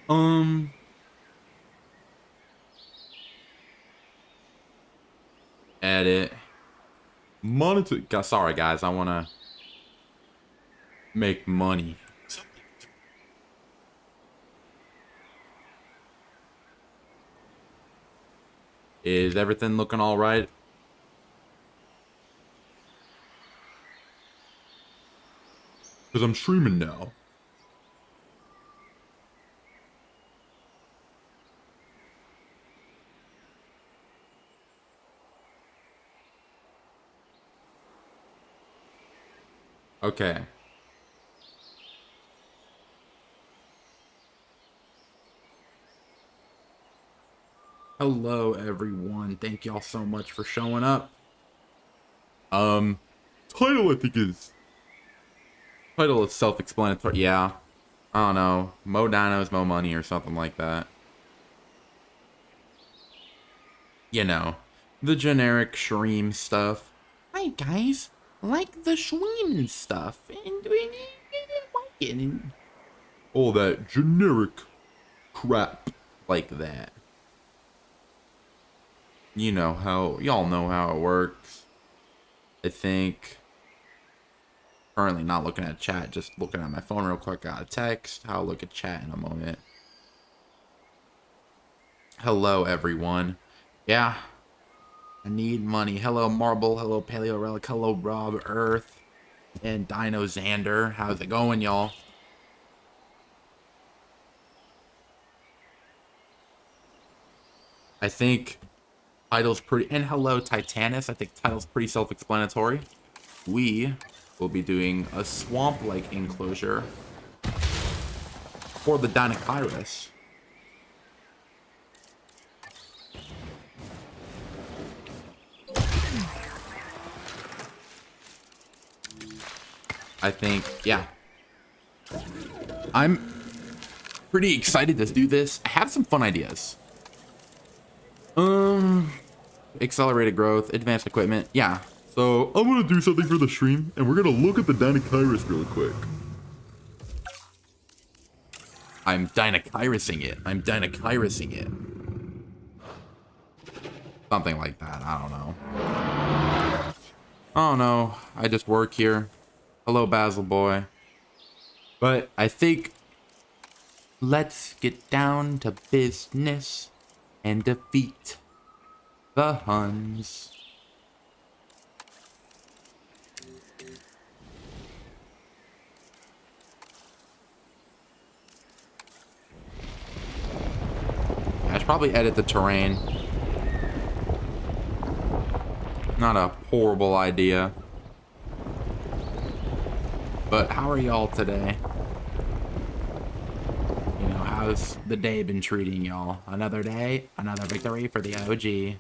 Um, edit. Monitor. Sorry, guys. I want to make money. Is everything looking all right? Because I'm streaming now. Okay. Hello, everyone. Thank y'all so much for showing up. Title I think is self-explanatory. Yeah. I don't know. Mo dinos, mo money, or something like that. You know, the generic Shreem stuff. Hi guys, like the Shreem stuff, and we like it. And all that generic crap like that. You know how, y'all know how it works. I think. Currently not looking at chat, just looking at my phone real quick. Got a text. I'll look at chat in a moment. Hello, everyone. Yeah. I need money. Hello, Marble. Hello, Paleo Relic. Hello, Rob, Earth, and Dino Xander. How's it going, y'all? I think title's pretty... And hello, Titanus. I think title's pretty self-explanatory. We will be doing a swamp-like enclosure for the Deinocheirus. I think, yeah. I'm pretty excited to do this. I have some fun ideas. Accelerated growth, advanced equipment, yeah. So I'm gonna do something for the stream, and we're gonna look at the Deinocheirus really quick. I'm Deinocheirusing it. I'm Deinocheirusing it. Something like that. I don't know. I don't know. I just work here. Hello, Basil boy. But I think let's get down to business and defeat the Huns. I should probably edit the terrain. Not a horrible idea. But how are y'all today? You know, how's the day been treating y'all? Another day, another victory for the OG.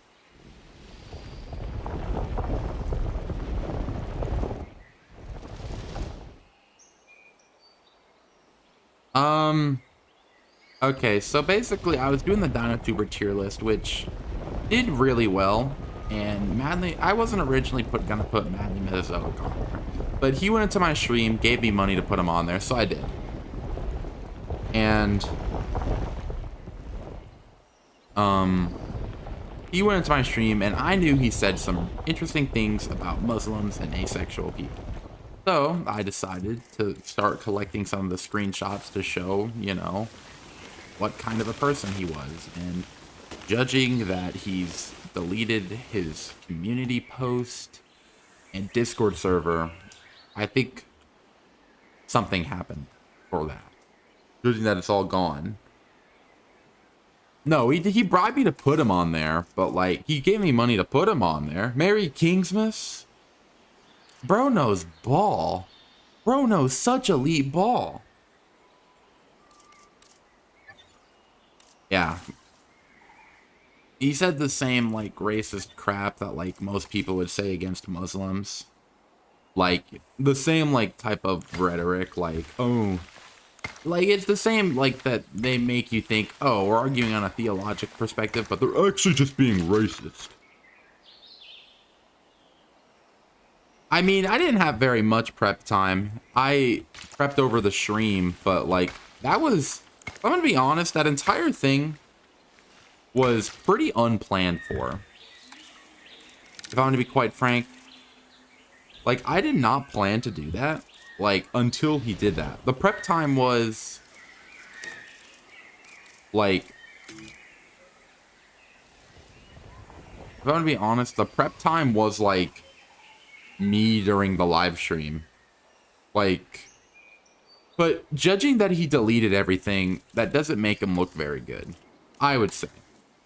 Okay, so basically I was doing the Dinotuber tier list, which did really well. And Madly, I wasn't originally gonna put Madly Mesozoic on there. But he went into my stream, gave me money to put him on there, so I did. And he went into my stream, and I knew he said some interesting things about Muslims and asexual people. So I decided to start collecting some of the screenshots to show, you know, what kind of a person he was. And judging that he's deleted his community post and Discord server, I think something happened for that. Judging that it's all gone. No, he bribed me to put him on there, but like, he gave me money to put him on there. Merry Kingsmas? Bro knows ball. Bro knows such elite ball. Yeah. He said the same, like, racist crap that, like, most people would say against Muslims. Like, the same, like, type of rhetoric, like, oh... Like, it's the same, like, that they make you think, oh, we're arguing on a theologic perspective, but they're actually just being racist. I mean, I didn't have very much prep time. I prepped over the stream, but, like, that was I'm gonna be honest, that entire thing was pretty unplanned for. If I'm gonna be quite frank, like, I did not plan to do that, like, until he did that. The prep time was, like, if I'm gonna be honest, the prep time was, like, me during the live stream. Like, but judging that he deleted everything, that doesn't make him look very good, I would say.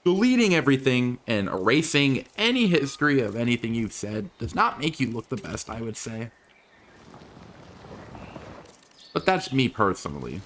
Deleting everything and erasing any history of anything you've said does not make you look the best, I would say. But that's me personally.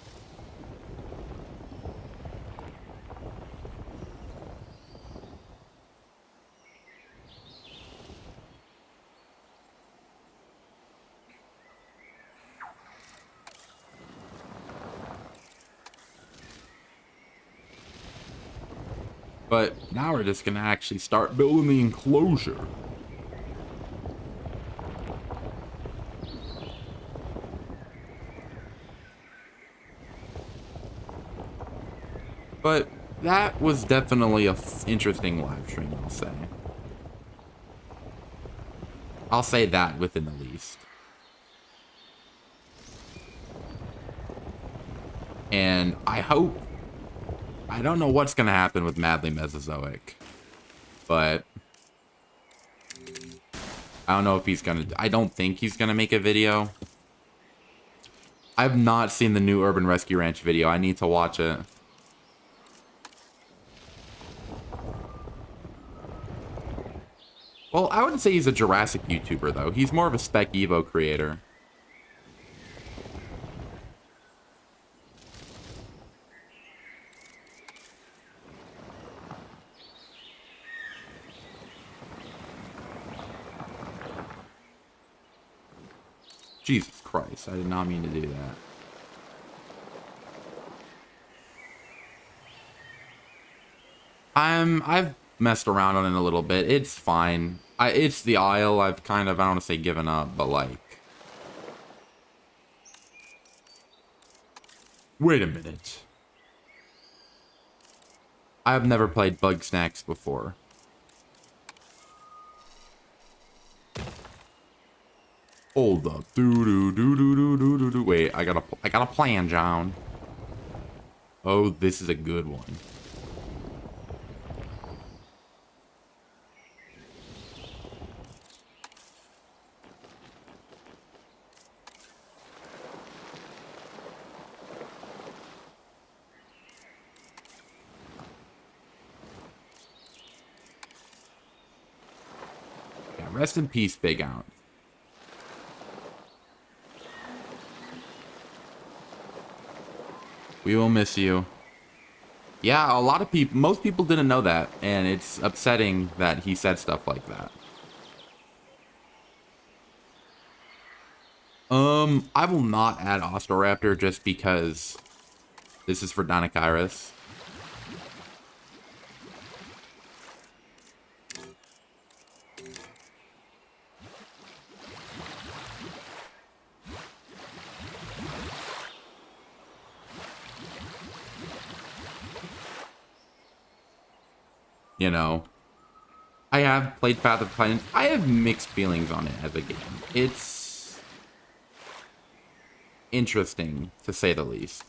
But now we're just gonna actually start building the enclosure. But that was definitely a interesting live stream, I'll say. I'll say that within the least. And I hope, I don't know what's gonna happen with Madly Mesozoic, but I don't know if he's gonna, I don't think he's gonna make a video. I've not seen the new Urban Rescue Ranch video. I need to watch it. Well, I wouldn't say he's a Jurassic YouTuber, though. He's more of a Spec Evo creator. Jesus Christ, I did not mean to do that. I've messed around on it a little bit. It's fine. It's the Isle. I've kind of, I don't want to say given up, but like... Wait a minute. I've never played Bug Snacks before. Hold up. Do. Wait, I got a plan, John. Oh, this is a good one. Yeah, rest in peace, Big Out. We will miss you. Yeah, a lot of people, most people didn't know that, and it's upsetting that he said stuff like that. I will not add Osteraptor just because this is for Deinocheirus. You know, I have played Path of Titans. I have mixed feelings on it as a game. It's interesting, to say the least.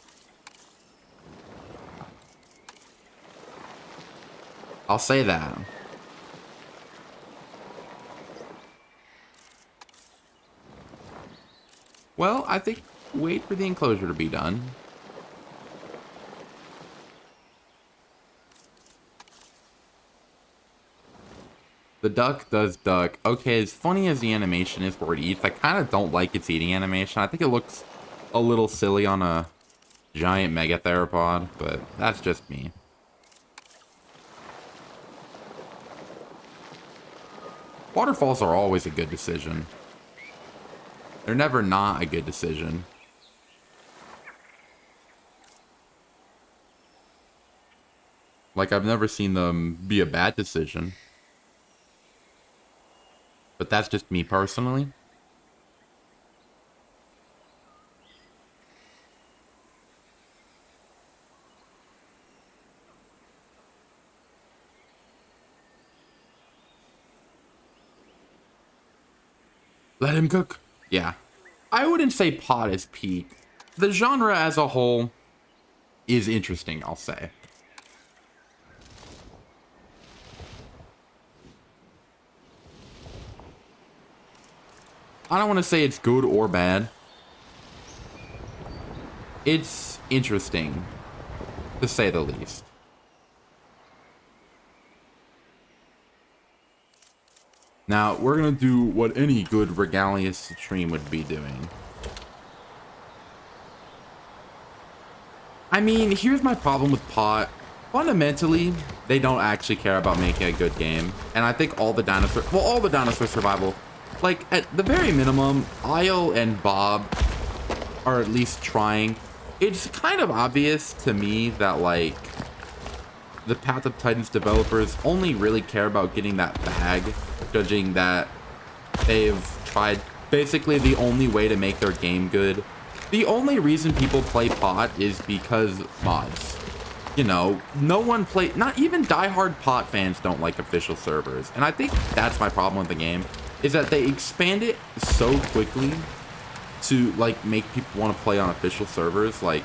I'll say that. Well, I think wait for the enclosure to be done. The duck does duck. Okay, as funny as the animation is where it eats, I kind of don't like its eating animation. I think it looks a little silly on a giant megatheropod, but that's just me. Waterfalls are always a good decision. They're never not a good decision. Like, I've never seen them be a bad decision. But that's just me personally. Let him cook. Yeah. I wouldn't say pot is peak. The genre as a whole is interesting, I'll say. I don't want to say it's good or bad. It's interesting, to say the least. Now, we're going to do what any good Regalious stream would be doing. I mean, here's my problem with pot. Fundamentally, they don't actually care about making a good game. And I think all the dinosaur survival, like, at the very minimum, Isle and Bob are at least trying. It's kind of obvious to me that, like, the Path of Titans developers only really care about getting that bag, judging that they've tried basically the only way to make their game good. The only reason people play pot is because mods. You know, not even diehard pot fans don't like official servers. And I think that's my problem with the game, is that they expand it so quickly to, like, make people want to play on official servers. Like,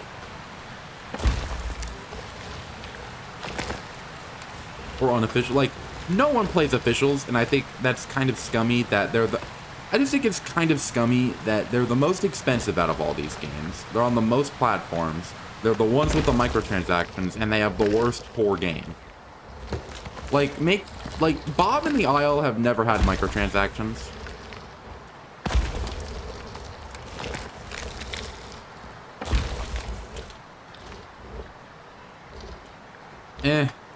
or unofficial, like, no one plays officials, and I think that's kind of scummy that I just think it's kind of scummy that they're the most expensive out of all these games. They're on the most platforms, they're the ones with the microtransactions, and they have the worst core game. Like, Bob and the Isle have never had microtransactions.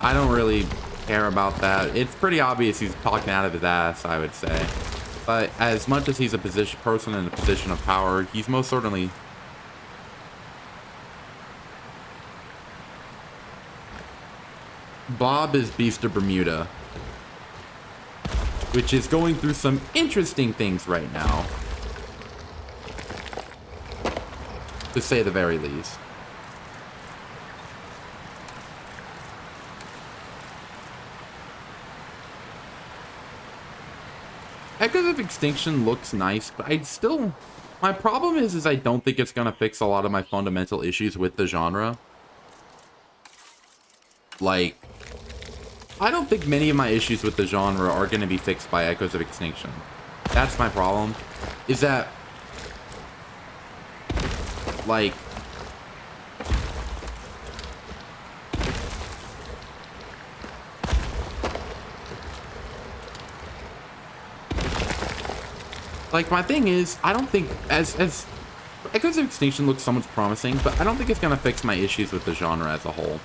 I don't really care about that. It's pretty obvious he's talking out of his ass, I would say. But as much as he's a person in a position of power, he's most certainly... Bob is Beast of Bermuda, which is going through some interesting things right now, to say the very least. Echoes of Extinction looks nice, but my problem is I don't think it's gonna fix a lot of my fundamental issues with the genre. Like, I don't think many of my issues with the genre are gonna be fixed by Echoes of Extinction. That's my problem, is that, like, my thing is, I don't think, as Echoes of Extinction looks somewhat promising, but I don't think it's gonna fix my issues with the genre as a whole.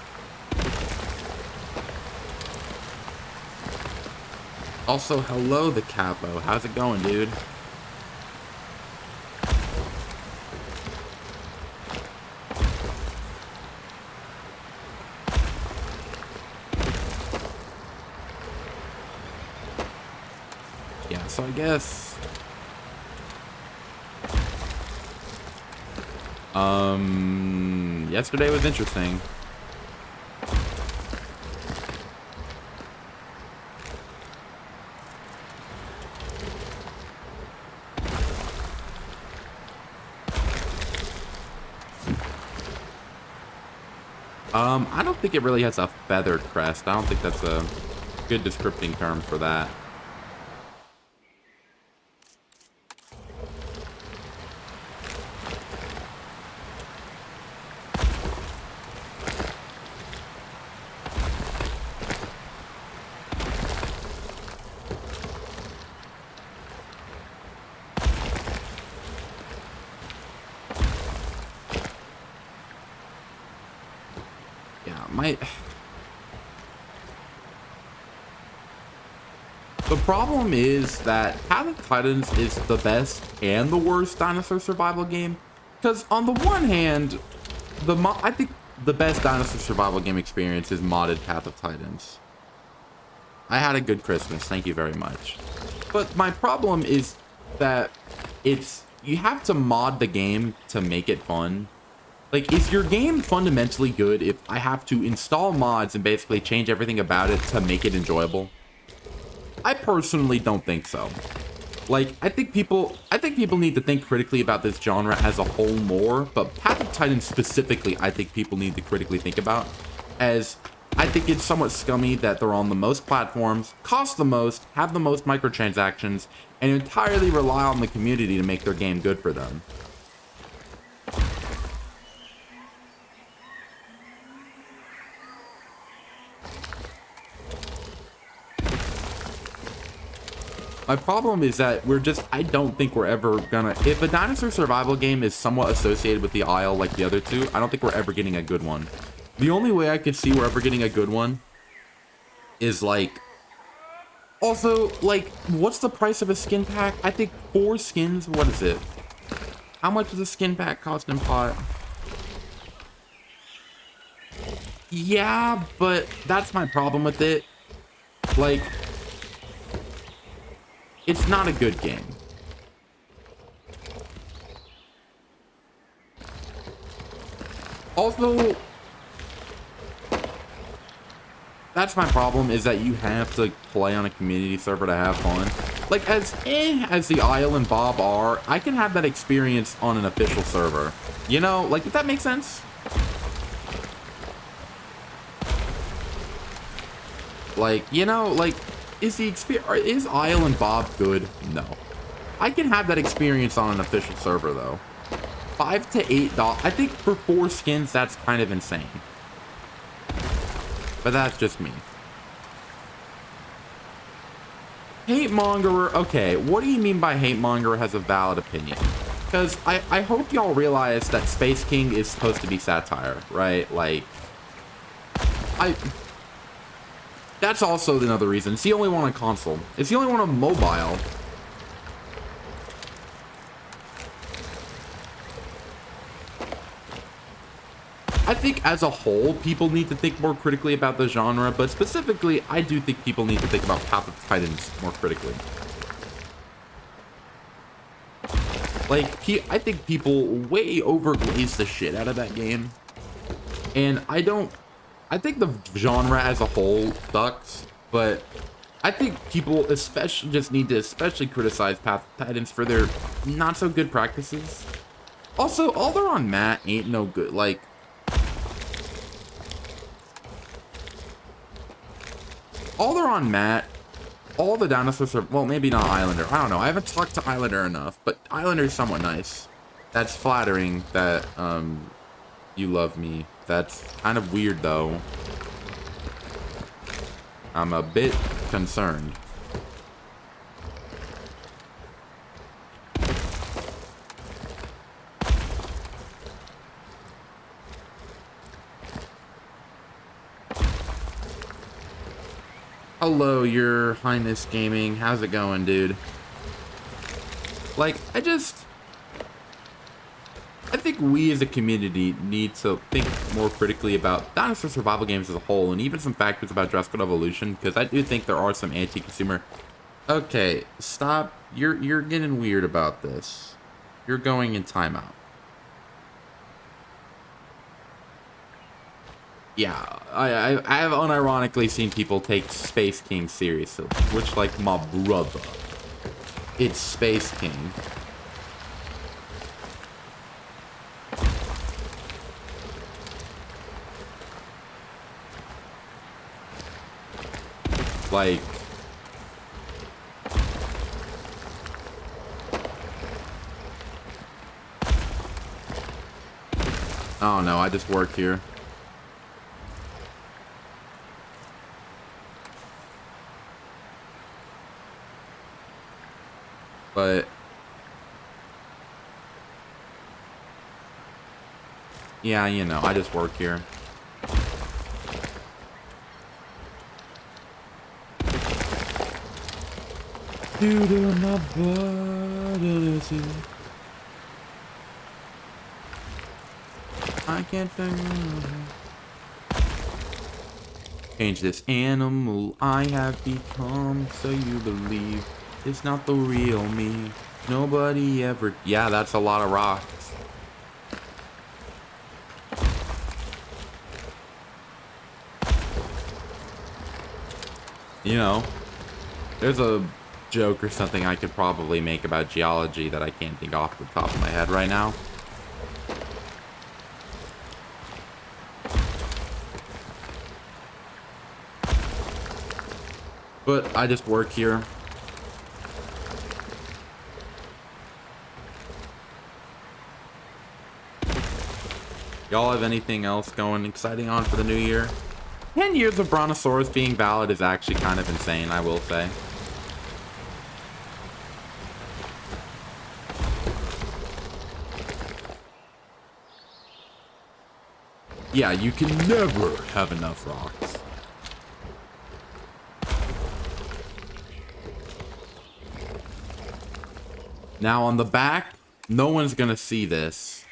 Also, hello, the Capo. How's it going, dude? Yeah, so I guess... yesterday was interesting. I don't think it really has a feathered crest. I don't think that's a good descripting term for that. The problem is that Path of Titans is the best and the worst dinosaur survival game. Because on the one hand, I think the best dinosaur survival game experience is modded Path of Titans. I had a good Christmas, thank you very much. But my problem is that you have to mod the game to make it fun. Like, is your game fundamentally good if I have to install mods and basically change everything about it to make it enjoyable? I personally don't think so. Like, I think people need to think critically about this genre as a whole more, but Path of Titans specifically, I think people need to critically think about, as I think it's somewhat scummy that they're on the most platforms, cost the most, have the most microtransactions, and entirely rely on the community to make their game good for them. My problem is that I don't think we're ever gonna, if a dinosaur survival game is somewhat associated with the Isle like the other two, I don't think we're ever getting a good one. The only way I could see we're ever getting a good one is like, also, like, what's the price of a skin pack? I think 4 skins, what is it? How much does a skin pack cost in pot? Yeah, but that's my problem with it. Like, it's not a good game. Also, that's my problem, is that you have to play on a community server to have fun. Like, as the Isle and Bob are, I can have that experience on an official server. You know, like, if that makes sense? Like, you know, like, is Isle and Bob good? No. I can have that experience on an official server, though. $5 to $8. I think for 4 skins, that's kind of insane. But that's just me. Hate Mongerer. Okay, what do you mean by Hate Mongerer has a valid opinion? Because I hope y'all realize that Space King is supposed to be satire, right? Like, that's also another reason. It's the only one on console. It's the only one on mobile. I think as a whole, people need to think more critically about the genre, but specifically, I do think people need to think about Path of Titans more critically. Like, I think people way overglaze the shit out of that game. And I think the genre as a whole sucks, but I think people especially just need to especially criticize Path of Titans for their not so good practices. Also, all they're on Matt ain't no good. Like, all they're on Matt, all the dinosaurs are, well, maybe not Islander. I don't know. I haven't talked to Islander enough, but Islander's somewhat nice. That's flattering that you love me. That's kind of weird, though. I'm a bit concerned. Hello, Your Highness Gaming. How's it going, dude? Like, I think we as a community need to think more critically about dinosaur survival games as a whole, and even some factors about Jurassic Evolution, because I do think there are some anti-consumer. Okay, stop. You're getting weird about this. You're going in timeout. Yeah, I have unironically seen people take Space King seriously, which, like, my brother. It's Space King. Like, I don't know, I just work here. But yeah, you know, I just work here. I can't change this animal I have become, so you believe it's not the real me. Nobody ever. Yeah, that's a lot of rocks. You know, there's a joke or something I could probably make about geology that I can't think off the top of my head right now. But I just work here. Y'all have anything else going exciting on for the new year? 10 years of Brontosaurus being valid is actually kind of insane, I will say. Yeah, you can never have enough rocks. Now on the back, no one's gonna see this.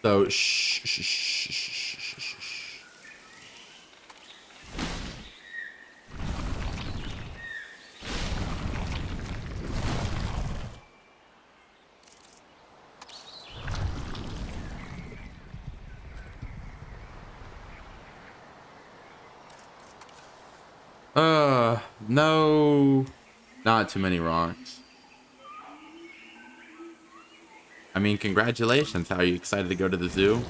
So shh, shh, shh, shh, shh, shh, shh. No, not too many rocks. I mean, congratulations. How are you excited to go to the zoo?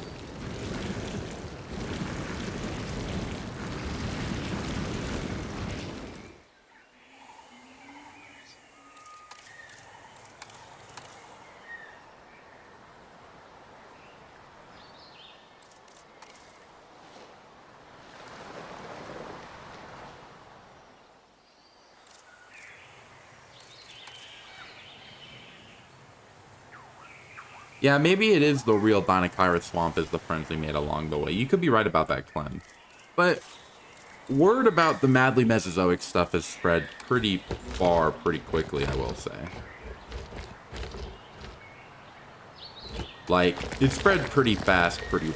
Yeah, maybe it is the real Deinocheirus swamp as the friends we made along the way. You could be right about that, Clem. But word about the madly Mesozoic stuff has spread pretty far, pretty quickly, I will say. Like, it spread pretty fast, pretty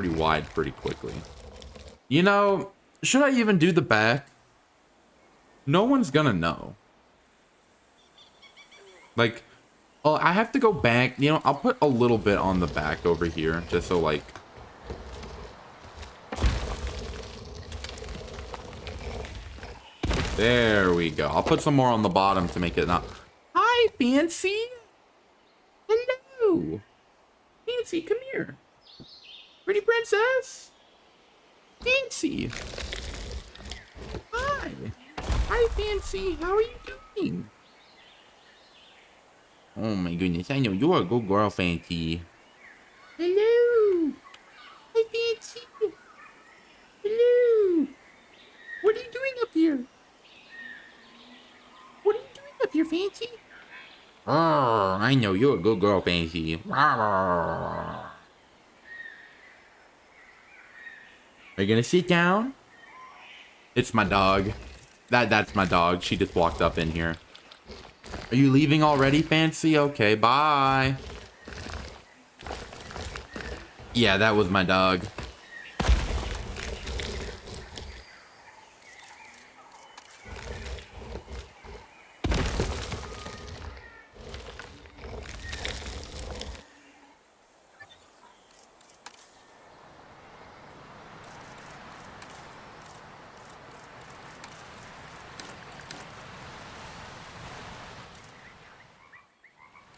wide, pretty quickly. You know, should I even do the back? No one's gonna know. Like, oh, I have to go back. You know, I'll put a little bit on the back over here, just so, like... There we go. I'll put some more on the bottom to make it not... Hi, Fancy! Hello! Fancy, come here. Pretty princess? Fancy! Hi! Hi, Fancy. How are you doing? Oh my goodness, I know you're a good girl, Fancy. Hello! Hi, Fancy! Hello! What are you doing up here? What are you doing up here, Fancy? Oh, I know you're a good girl, Fancy. Are you gonna sit down? It's my dog. That's my dog. She just walked up in here. Are you leaving already, Fancy? Okay, bye. Yeah, that was my dog.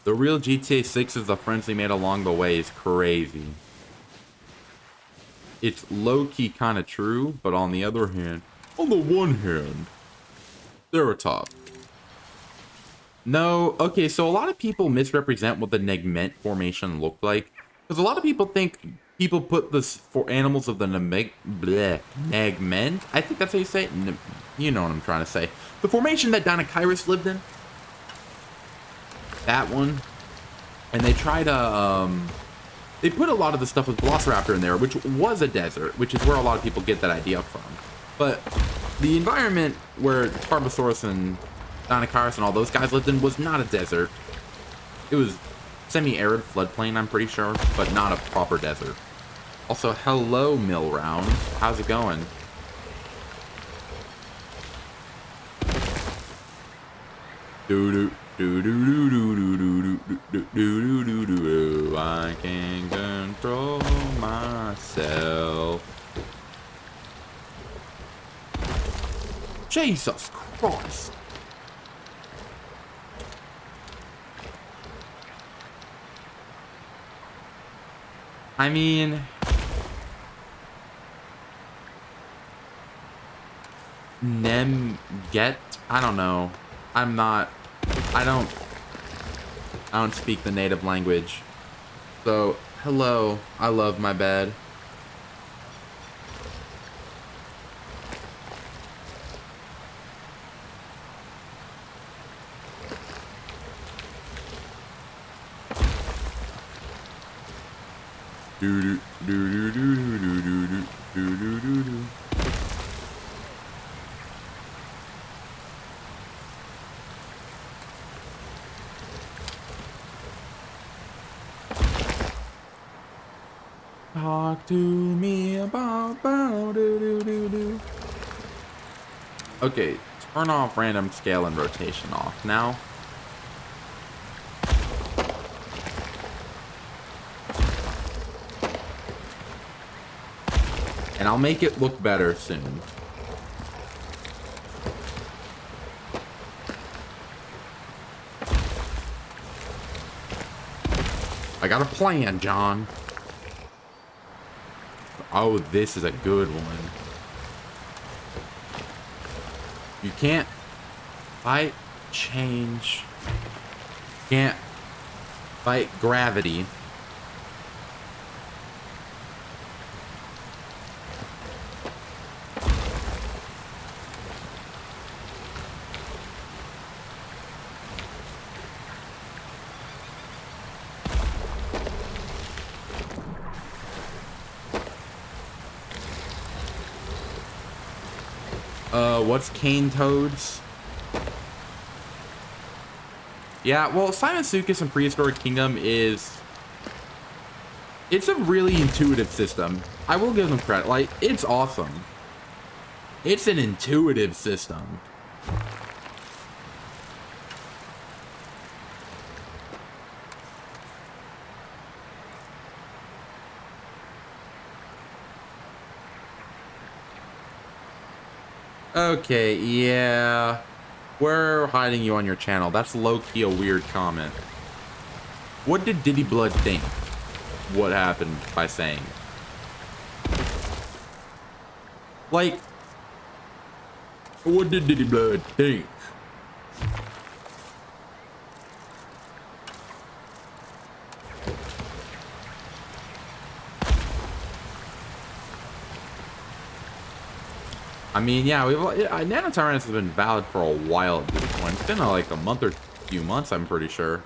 The real GTA 6 is the friends they made along the way is crazy. It's low-key kind of true, but on the other hand, on the one hand, they're a top. No, okay, so a lot of people misrepresent what the Negment formation looked like. Because a lot of people think people put this for animals of the Negment. I think that's how you say it. You know what I'm trying to say. The formation that Deinocheirus lived in. That one. And they try to, they put a lot of the stuff with Velociraptor in there, which was a desert, which is where a lot of people get that idea from. But the environment where Tarbosaurus and Deinocheirus and all those guys lived in was not a desert. It was semi-arid floodplain, I'm pretty sure, but not a proper desert. Also, hello, Mill Round. How's it going? Doo-doo. I can control myself. Jesus Christ. I mean, get. I don't know. I'm not. I don't. I don't speak the native language. So, hello. I love my bed. Do do do do do do do do do do do. Talk to me about do do do do. Okay, turn off random scale and rotation off now. And I'll make it look better soon. I got a plan, John. Oh, this is a good one. You can't fight change. Can't fight gravity. What's cane toads? Yeah, well, Simon Sukas and Prehistoric Kingdom is... It's a really intuitive system. I will give them credit. Like, it's awesome. It's an intuitive system. Okay, yeah. We're hiding you on your channel. That's low-key a weird comment. What did Diddy Blood think? What happened by saying? Like, what did Diddy Blood think? I mean, yeah, Deinocheirus has been valid for a while at this point. It's been like a month or few months, I'm pretty sure.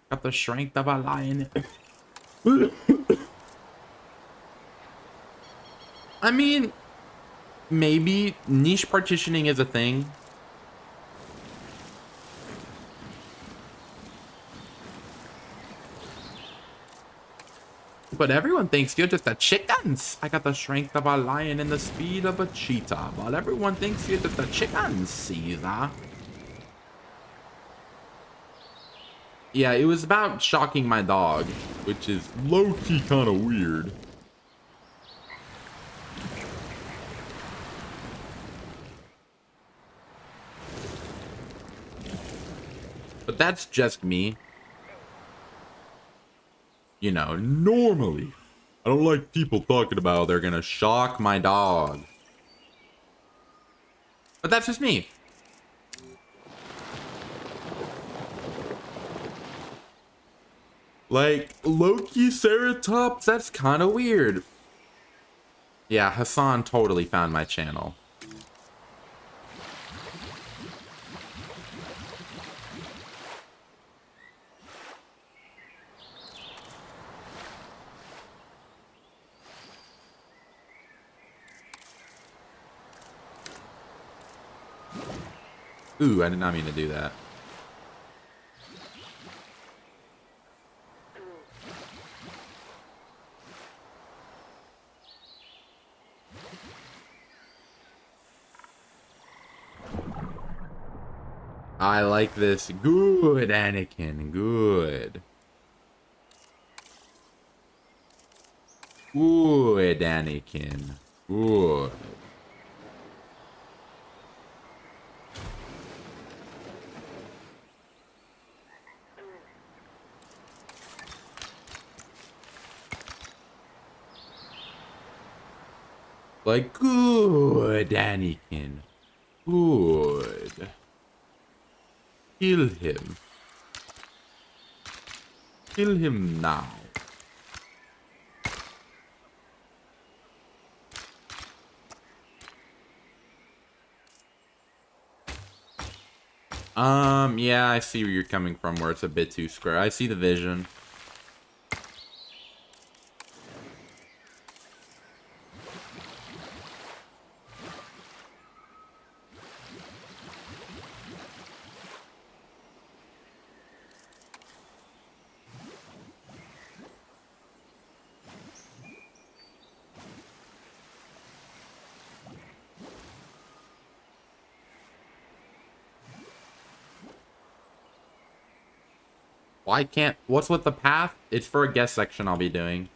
Got the strength of a lion. I mean, maybe niche partitioning is a thing. But everyone thinks you're just a chickens. I got the strength of a lion and the speed of a cheetah. But everyone thinks you're just a chicken, Caesar. Yeah, it was about shocking my dog, which is low-key kind of weird. But that's just me. You know, normally, I don't like people talking about they're gonna shock my dog. But that's just me. Like, Loki Ceratops, that's kind of weird. Yeah, Hassan totally found my channel. Ooh, I did not mean to do that. I like this. Good, Anakin. Good. Good, Anakin. Good. Like, good, Anakin. Good. Kill him. Kill him now. Yeah, I see where you're coming from, where it's a bit too square. I see the vision. Why can't... What's with the path? It's for a guest section I'll be doing.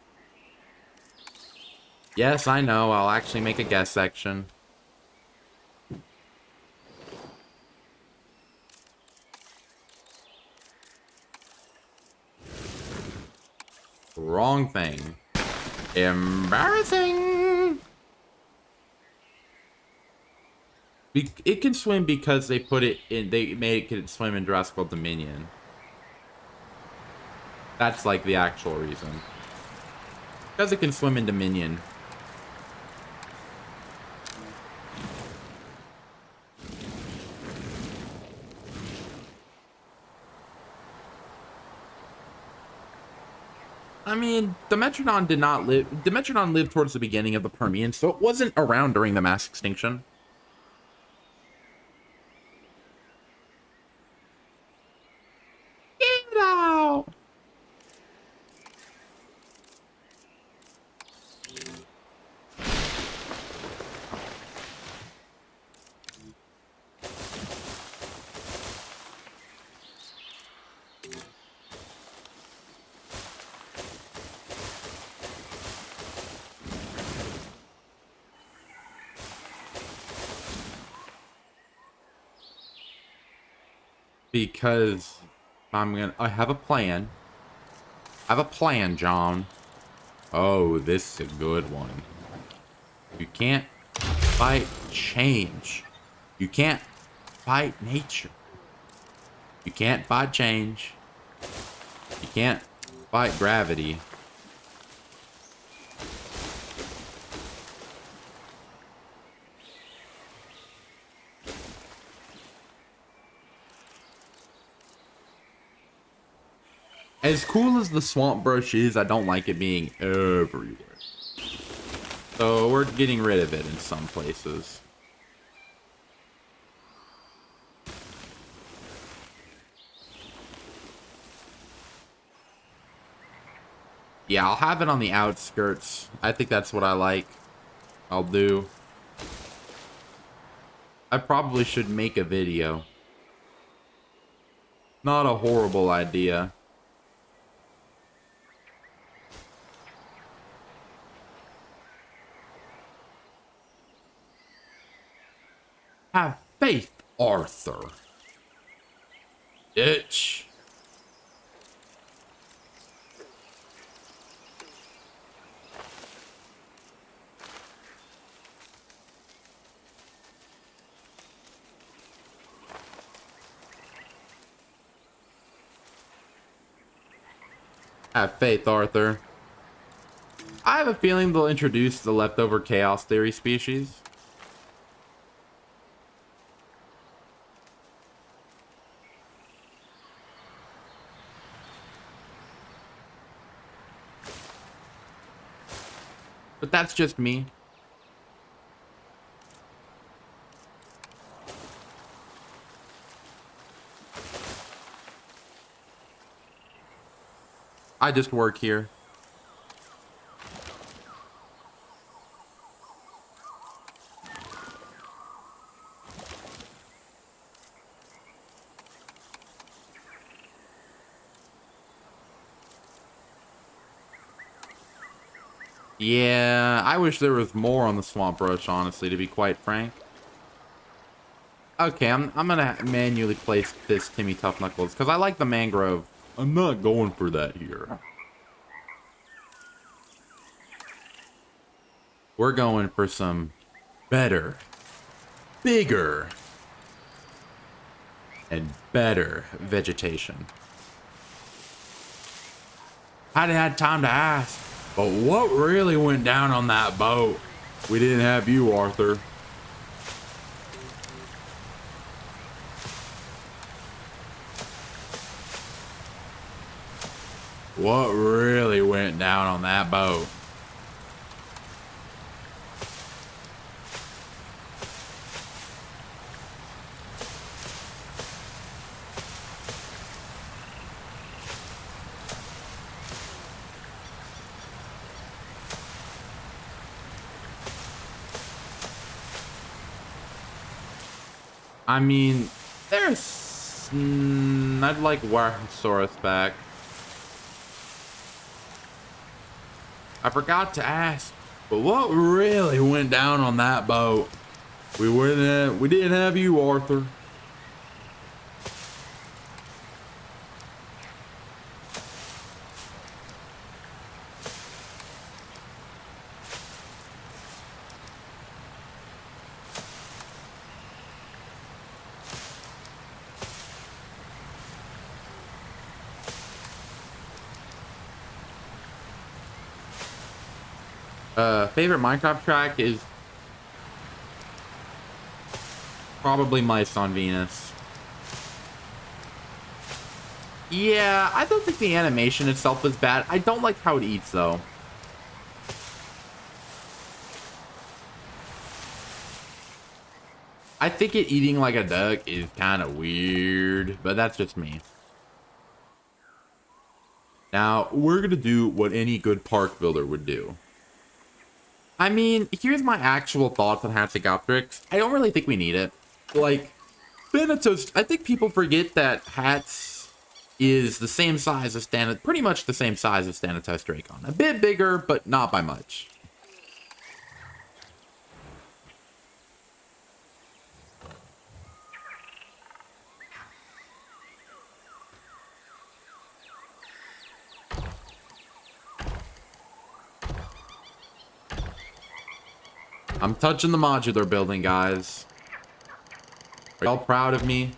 Yes, I know. I'll actually make a guest section. Wrong thing. Embarrassing! It can swim because they put it in... They made it swim in Jurassic World Dominion. That's like the actual reason. Because it can swim in Dominion. I mean, Dimetrodon did not live... Dimetrodon lived towards the beginning of the Permian, so it wasn't around during the mass extinction. Get out! Because I have a plan. I have a plan, John. Oh, this is a good one. You can't fight change. You can't fight nature. You can't fight change. You can't fight gravity. As cool as the swamp brush is, I don't like it being everywhere. So we're getting rid of it in some places. Yeah, I'll have it on the outskirts. I think that's what I like. I'll do. I probably should make a video. Not a horrible idea. Have faith, Arthur. Bitch. Have faith, Arthur. I have a feeling they'll introduce the leftover chaos theory species. But that's just me. I just work here. Yeah, I wish there was more on the swamp roach, honestly, to be quite frank. Okay, I'm gonna manually place this Timmy Tough Knuckles, because I like the mangrove. I'm not going for that here. We're going for some better, bigger, and better vegetation. I hadn't had time to ask, but what really went down on that boat? We didn't have you, Arthur. What really went down on that boat? I mean, there's... I'd like Warsaurus back. I forgot to ask, but what really went down on that boat? We didn't have you, Arthur. Favorite Minecraft track is probably Mice on Venus. Yeah, I don't think the animation itself is bad. I don't like how it eats, though. I think it eating like a duck is kind of weird, but that's just me. Now, we're going to do what any good park builder would do. I mean, here's my actual thoughts on Hatzegopteryx. I don't really think we need it. Like, Thanatos, I think people forget that Hats is the same size as pretty much the same size as Thanatos Dracon. A bit bigger, but not by much. I'm touching the modular building, guys. Are y'all proud of me?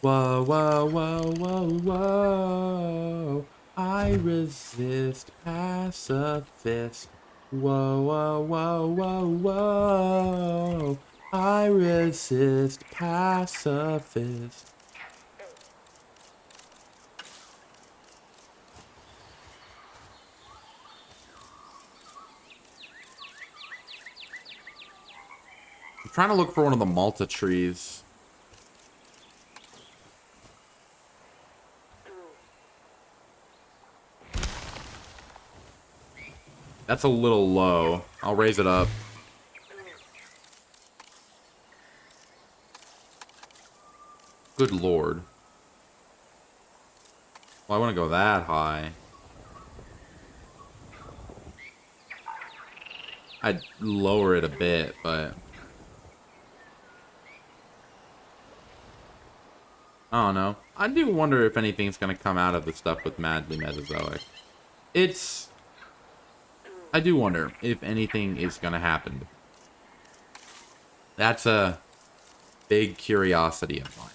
Whoa, whoa, whoa, whoa, whoa. I resist pacifist. Whoa, whoa, whoa, whoa, whoa. I resist pacifist. I'm trying to look for one of the Malta trees. That's a little low. I'll raise it up. Good lord. Well, I want to go that high. I'd lower it a bit, but... I don't know. I do wonder if anything's going to come out of the stuff with Madly Mesozoic. I do wonder if anything is going to happen. That's a big curiosity of mine.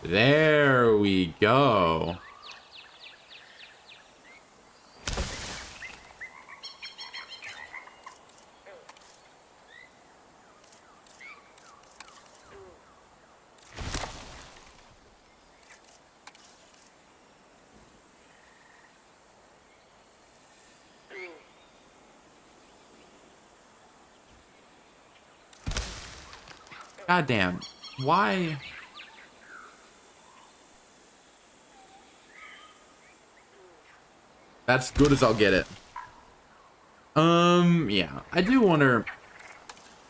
There we go. Goddamn. Why? That's good as I'll get it. Yeah. I do wonder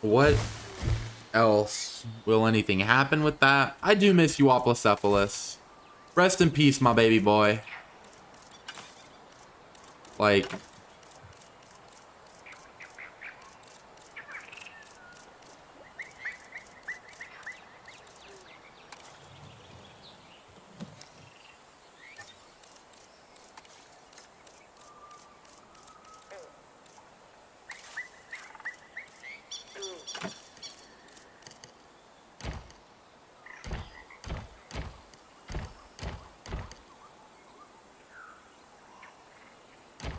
what else will anything happen with that. I do miss you, Oplocephalus. Rest in peace, my baby boy. Like,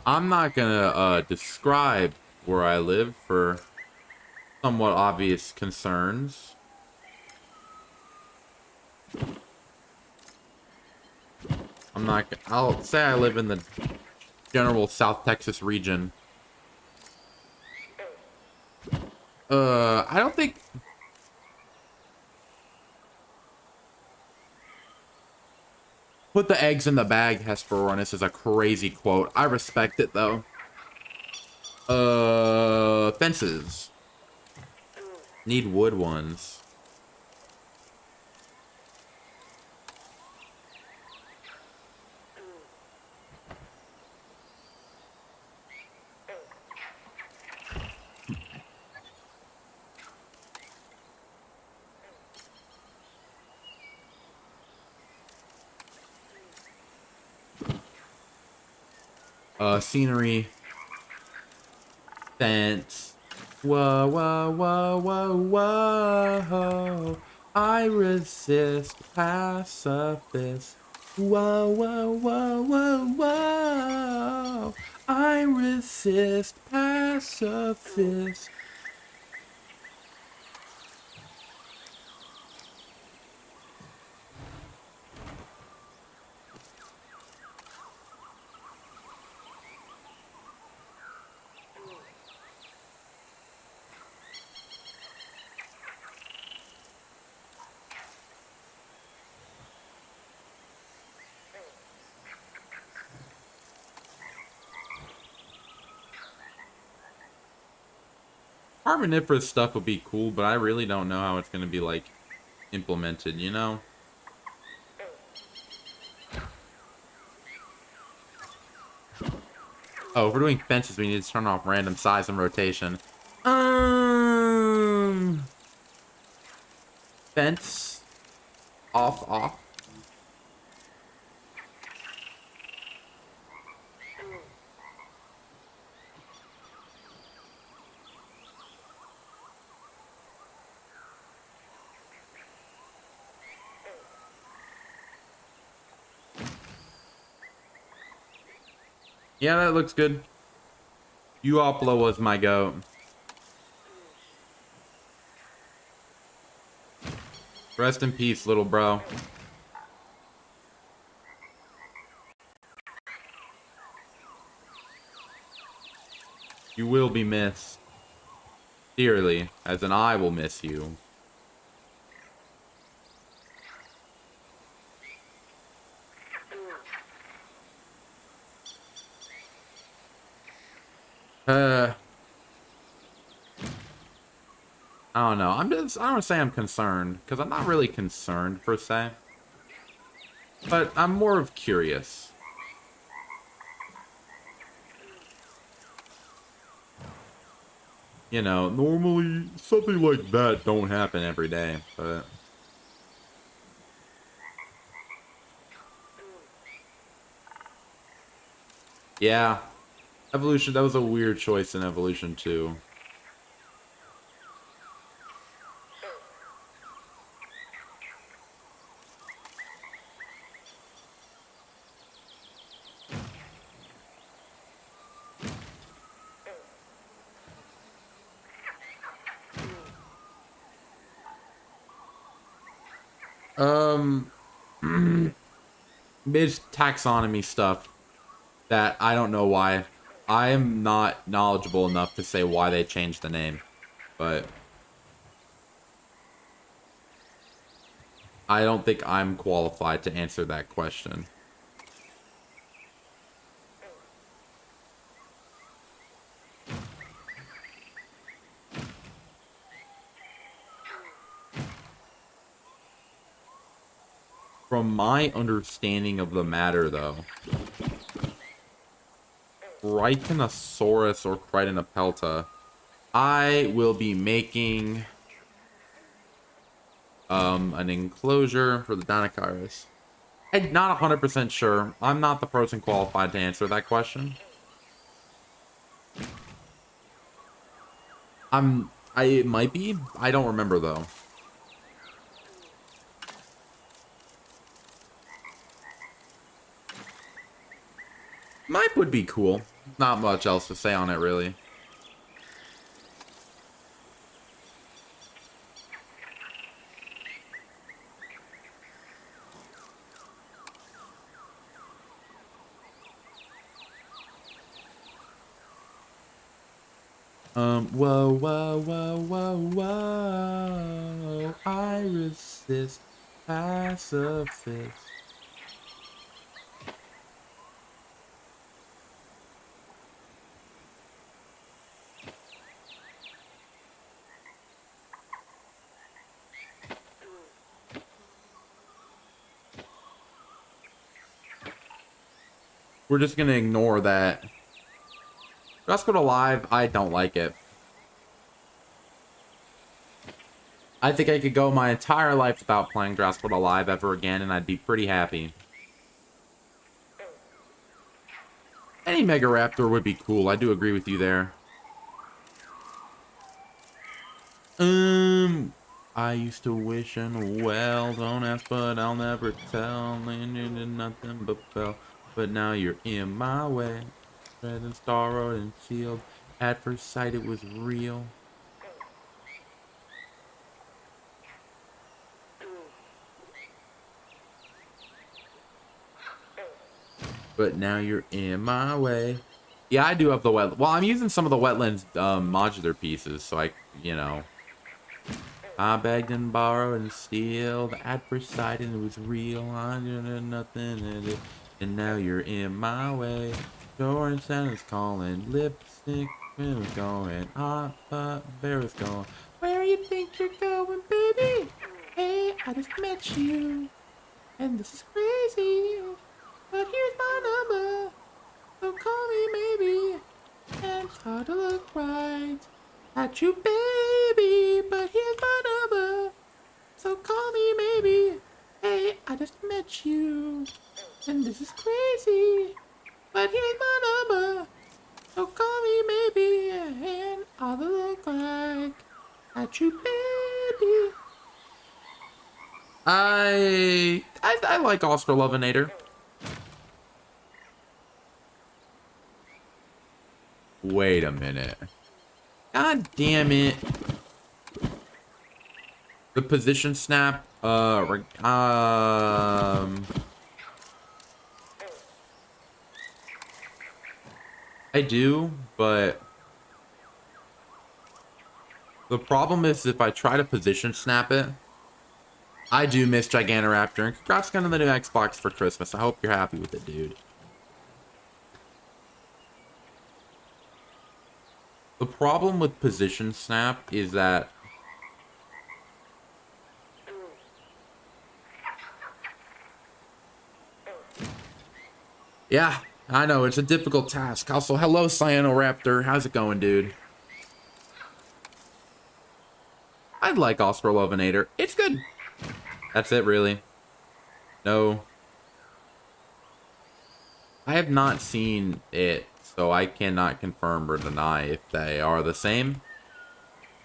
I'm not gonna describe where I live for somewhat obvious concerns. I'll say I live in the general South Texas region. I don't think... Put the eggs in the bag, Hesperornis is a crazy quote. I respect it, though. Fences. Need wood ones. Scenery. Fence. Whoa, whoa, whoa, whoa, whoa. I resist pacifist. Whoa, whoa, whoa, whoa, whoa. I resist pacifist. Carboniferous stuff would be cool, but I really don't know how it's going to be, like, implemented, you know? Oh, if we're doing fences, we need to turn off random size and rotation. Fence. Off, off. Yeah, that looks good. Uopla was my goat. Rest in peace, little bro. You will be missed. Dearly, as in I will miss you. I don't know. I don't say I'm concerned, because I'm not really concerned, per se. But I'm more of curious. You know, normally, something like that don't happen every day, but... Yeah. Evolution, that was a weird choice in Evolution, too. It's taxonomy stuff that I don't know why. I am not knowledgeable enough to say why they changed the name, but I don't think I'm qualified to answer that question. From my understanding of the matter, though, Tritanosaurus or Crichtonapelta, I will be making an enclosure for the Deinocheirus. I'm not 100% sure. I'm not the person qualified to answer that question. It might be. I don't remember though. Mine would be cool. Not much else to say on it, really. Whoa, whoa, whoa, whoa, whoa. I resist pacifist. We're just gonna ignore that. Jurassic Alive, I don't like it. I think I could go my entire life without playing Jurassic Alive ever again, and I'd be pretty happy. Any Megaraptor would be cool. I do agree with you there. I used to wish and well, don't ask, but I'll never tell. Landed nothing but fell, but now you're in my way. Red and Star Road and Field. At first sight, it was real. But now you're in my way. Yeah, I do have the wet. Well, I'm using some of the wetlands modular pieces, so you know. I begged and borrowed and steal. The ad first sight and it was real. I did nothing in it, and now you're in my way. George Santa's calling. Lipstick is going. Hot but bear is going. Where you think you're going, baby? Hey, I just met you, and this is crazy. But here's my number, so call me maybe. And it's hard to look right at you, baby. But here's my number, so call me maybe. Hey, I just met you, and this is crazy. But here's my number, so call me maybe. And all the look like at you, baby. I like Oscar Lovenator. Wait a minute. God damn it. The position snap, I do, but the problem is if I try to position snap it, I do miss Gigantoraptor, and congrats on the new Xbox for Christmas. I hope you're happy with it, dude. The problem with position snap is that yeah, I know, it's a difficult task. Also, hello, Cyanoraptor. How's it going, dude? I'd like Oscar Lovenator. It's good. That's it, really. No. I have not seen it, so I cannot confirm or deny if they are the same.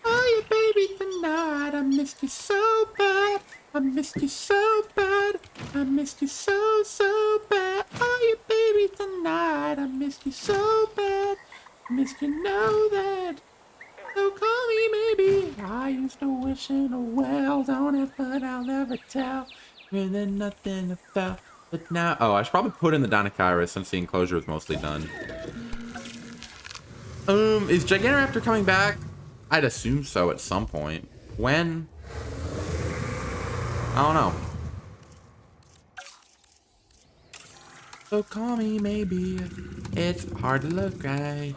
Oh, you baby tonight. I missed you so bad. I missed you so bad. I missed you so, so bad. Oh, you baby tonight. I missed you so bad. Missed you know that. So call me maybe. I used to wish in a well, don't it, but I'll never tell. And then nothing fell. But now, oh, I should probably put in the Deinocheirus since the enclosure is mostly done. Is Gigantoraptor coming back? I'd assume so at some point. When? I don't know. So call me maybe. It's hard to look right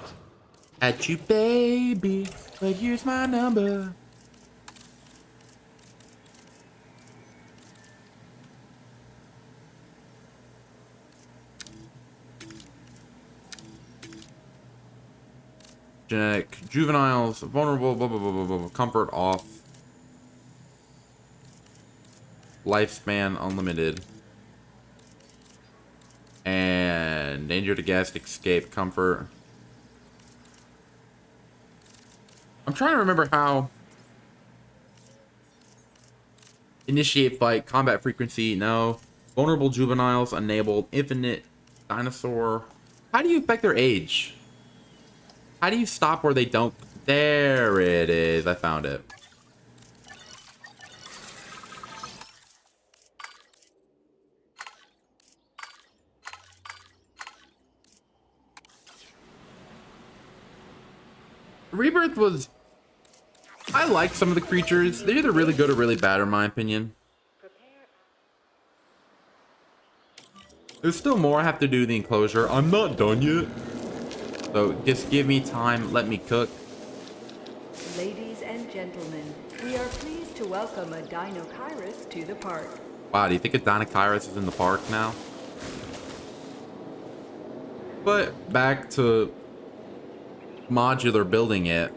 at you, baby. But here's my number. Genetic juveniles, vulnerable, blah, blah, blah, blah, blah, comfort off. Lifespan unlimited. And danger to guest, escape, comfort. I'm trying to remember how. Initiate fight, combat frequency, no. Vulnerable juveniles, enabled, infinite dinosaur. How do you affect their age? How do you stop where they don't? There it is. I found it. Rebirth was... I like some of the creatures. They're either really good or really bad, in my opinion. There's still more I have to do in the enclosure. I'm not done yet. So just give me time. Let me cook. Ladies and gentlemen, we are pleased to welcome a Deinocheirus to the park. Wow, do you think a Deinocheirus is in the park now? But back to modular building it.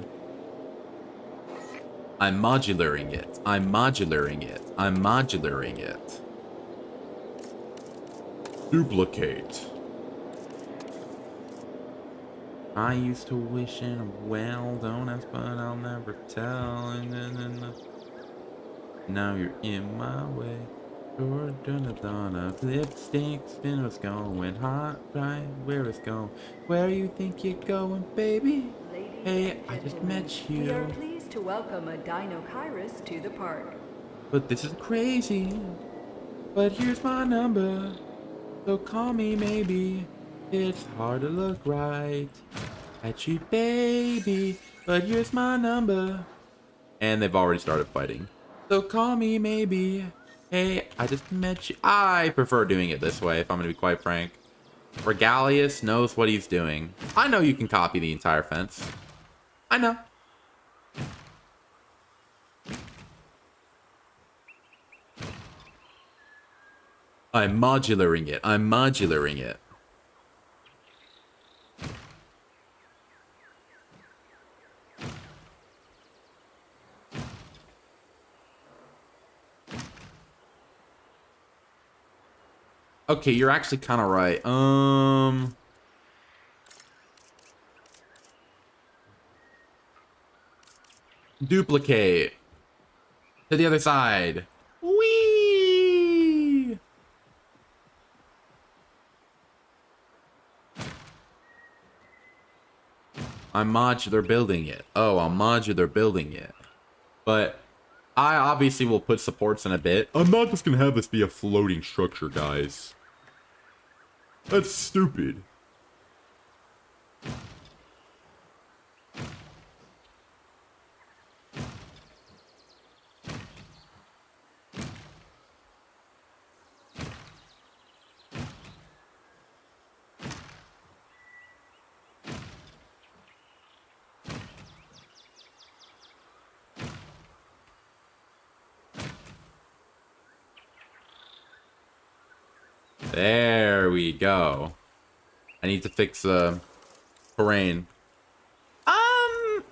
I'm modularing it. I'm modularing it. I'm modularing it. Duplicate. I used to wish in well, don't ask, but I'll never tell. And now you're in my way. You're donna. Lipstick spin what's going hot, right where it's going. Where you think you're going, baby? Hey, I just met you. We are pleased to welcome a Deinocheirus to the park. But this is crazy. But here's my number. So call me maybe. It's hard to look right at you, baby. But here's my number. And they've already started fighting. So call me maybe. Hey, I just met you. I prefer doing it this way, if I'm going to be quite frank. Regalius knows what he's doing. I know you can copy the entire fence. I know. I'm modularing it. I'm modularing it. Okay, you're actually kind of right. Duplicate. To the other side. Whee! I'm modular building it. Oh, I'm modular building it. But I obviously will put supports in a bit. I'm not just gonna have this be a floating structure, guys. That's stupid. There we go. I need to fix terrain.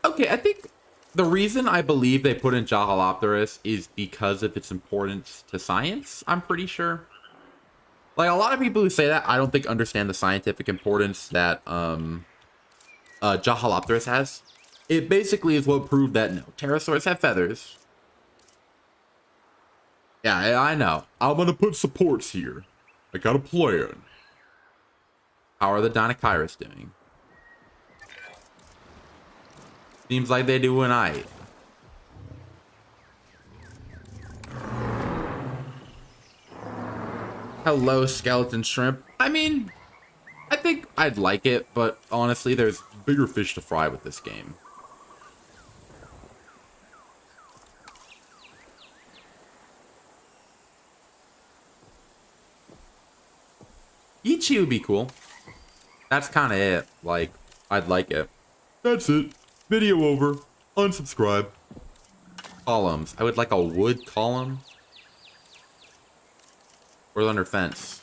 Okay, I think the reason I believe they put in Jahalopterus is because of its importance to science, I'm pretty sure. Like, a lot of people who say that, I don't think understand the scientific importance that Jahalopterus has. It basically is what proved that, no, pterosaurs have feathers. Yeah, I know. I'm gonna put supports here. I got a plan. How are the Deinocheirus doing? Seems like they're doing aight. Hello, skeleton shrimp. I mean, I think I'd like it, but honestly, there's bigger fish to fry with this game. Ichi would be cool. That's kind of it. Like, I'd like it. That's it. Video over. Unsubscribe. Columns. I would like a wood column. Or under fence.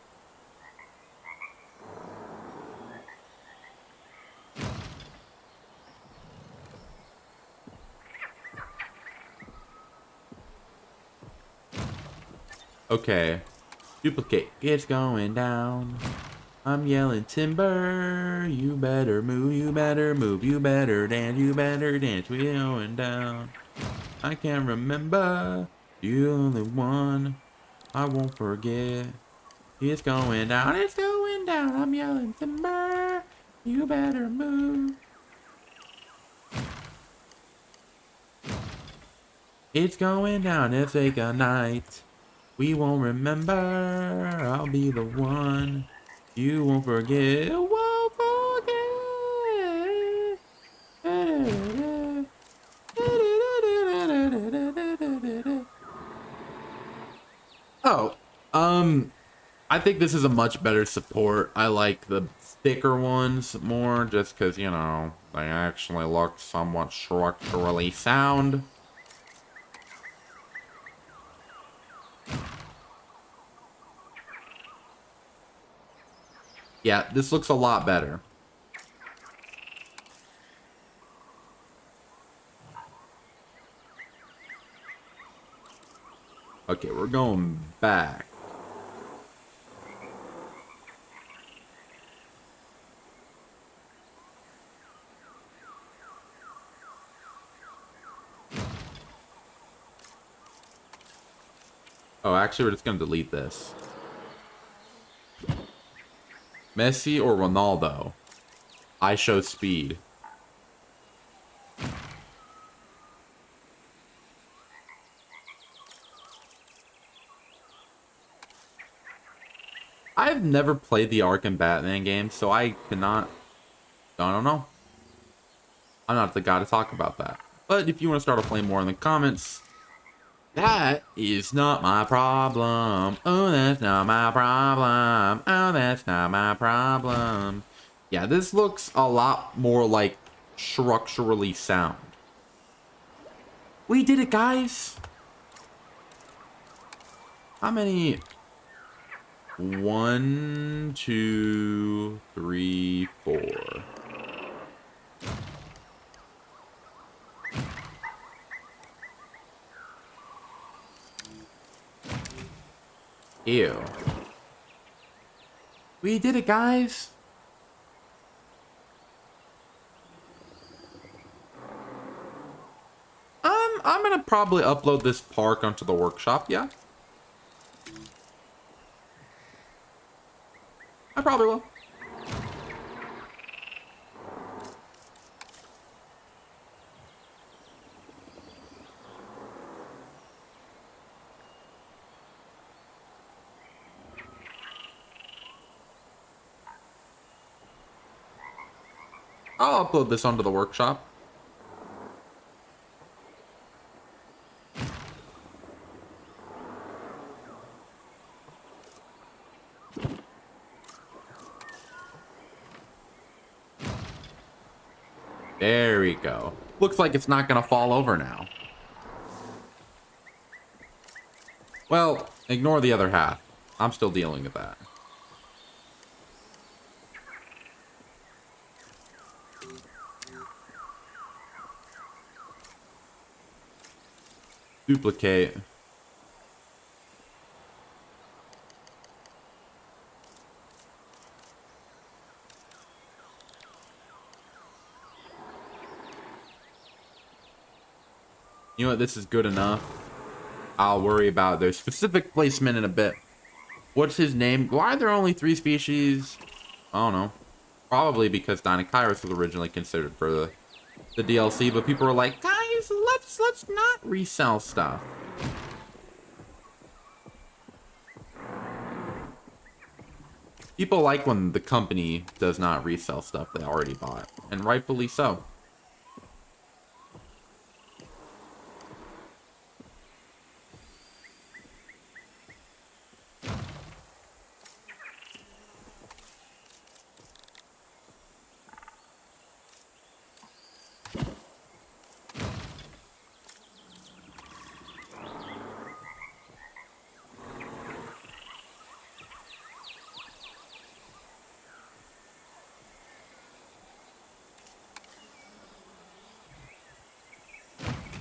Okay. Duplicate. It's going down. I'm yelling timber. You better move, you better move, you better dance, you better dance. We're going down. I can't remember. You only one. I won't forget. It's going down, it's going down. I'm yelling timber. You better move. It's going down, it's like a night. We won't remember. I'll be the one. You won't forget. Won't forget. Oh, I think this is a much better support. I like the thicker ones more just because, you know, they actually look somewhat structurally sound. Yeah, this looks a lot better. Okay, we're going back. Oh, actually, we're just going to delete this. Messi or Ronaldo? I show speed. I've never played the Arkham Batman game, so I cannot... I don't know. I'm not the guy to talk about that. But if you want to start a flame war in the comments, that is not my problem. Oh, that's not my problem. Oh, that's not my problem. Yeah, this looks a lot more like structurally sound. We did it, guys. How many? 1, 2, 3, 4. Ew. We did it, guys. I'm gonna probably upload this park onto the workshop, yeah. I probably will. I'll upload this onto the workshop. There we go. Looks like it's not gonna fall over now. Well, ignore the other half. I'm still dealing with that. Duplicate. You know what? This is good enough. I'll worry about their specific placement in a bit. What's his name? Why are there only 3 species? I don't know. Probably because Deinocheirus was originally considered for the DLC, but people were like, guys, let's not resell stuff. People like when the company does not resell stuff they already bought, and rightfully so.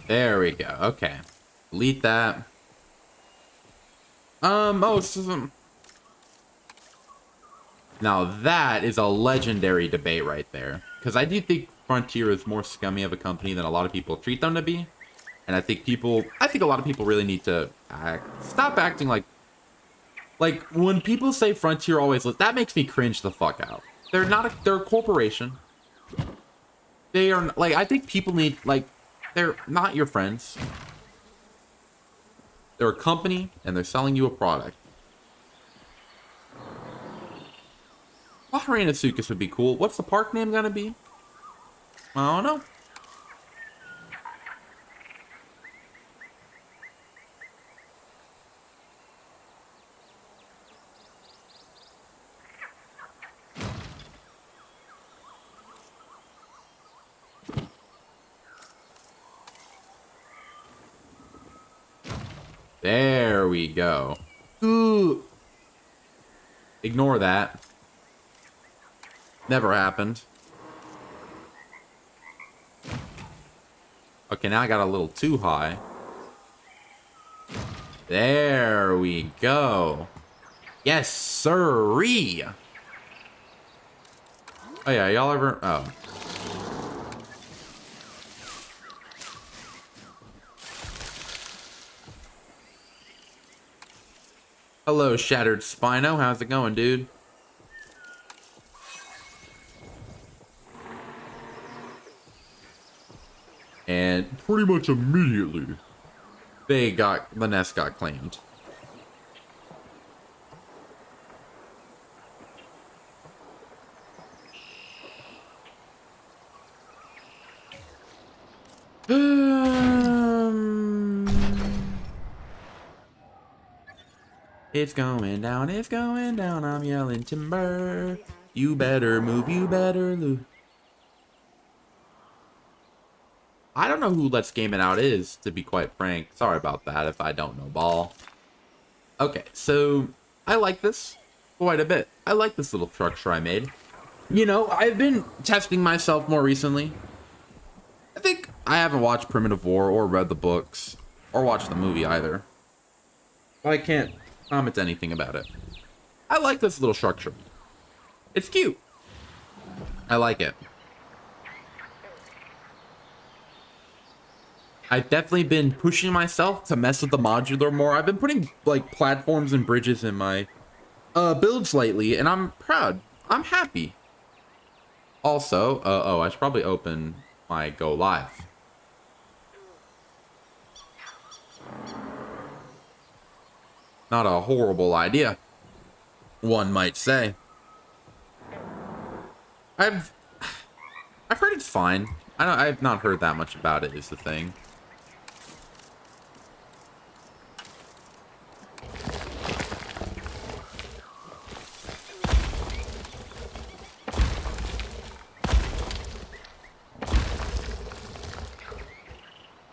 There we go. Okay. Delete that. Oh, now that is a legendary debate right there. Because I do think Frontier is more scummy of a company than a lot of people treat them to be. And I think a lot of people really need to stop acting like when people say Frontier always, that makes me cringe the fuck out. They're a corporation. They are, like, I think people need, like, they're not your friends. They're a company, and they're selling you a product. Bahrainasukas would be cool. What's the park name gonna be? I don't know. There we go. Ooh. Ignore that. Never happened. Okay, now I got a little too high. There we go. Yes, sirree. Oh yeah, y'all ever... Oh. Hello, Shattered Spino. How's it going, dude? And pretty much immediately, the nest got claimed. It's going down, I'm yelling timber. You better move, you better move. I don't know who Let's Game It Out is, to be quite frank. Sorry about that if I don't know ball. Okay, so I like this quite a bit. I like this little structure I made. You know, I've been testing myself more recently. I think I haven't watched Primitive War or read the books or watched the movie either. I can't comment anything about it. I like this little structure. It's cute. I like it. I've definitely been pushing myself to mess with the modular more. I've been putting like platforms and bridges in my builds lately, and I'm proud. I'm happy. Also, I should probably open my go live. Not a horrible idea, one might say. I've heard it's fine. I've not heard that much about it is the thing.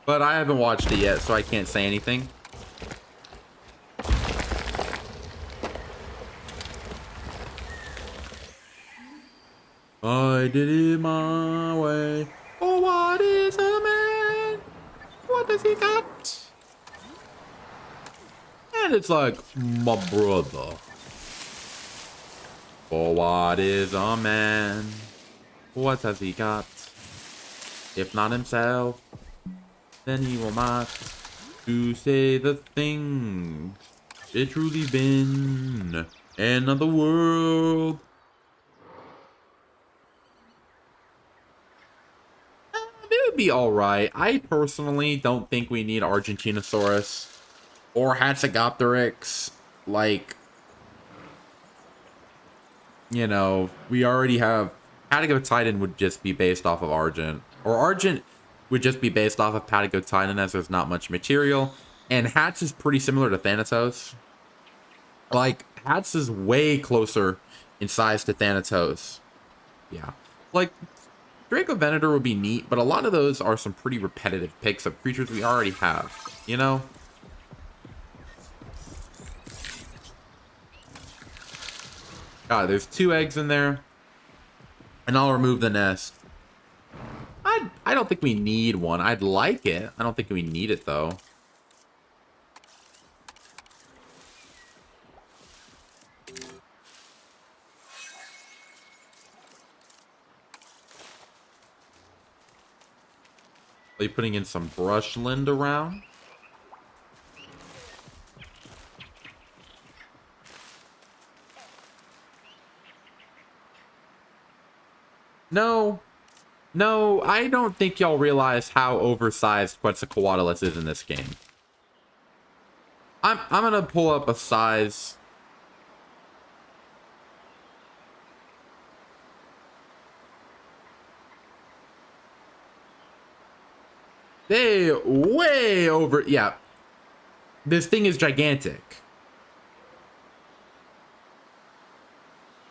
But I haven't watched it yet, so I can't say anything. I did it my way. Oh, what is a man? What does he got? And it's like, my brother. Oh, what is a man? What has he got? If not himself, then he will not to say the thing it truly been another world. It would be alright. I personally don't think we need Argentinosaurus or Hatzegopteryx. Like, you know, we already have Patagotitan would just be based off of Argent, or Argent would just be based off of Patagotitan as there's not much material. And Hats is pretty similar to Thanatos. Like, Hats is way closer in size to Thanatos. Yeah. Like, Draco Venator would be neat, but a lot of those are some pretty repetitive picks of creatures we already have, you know? God, there's 2 eggs in there. And I'll remove the nest. I don't think we need one. I'd like it. I don't think we need it, though. Are you putting in some brushland around? No. No, I don't think y'all realize how oversized Quetzalcoatlus is in this game. I'm gonna pull up a size. They way over. Yeah. This thing is gigantic.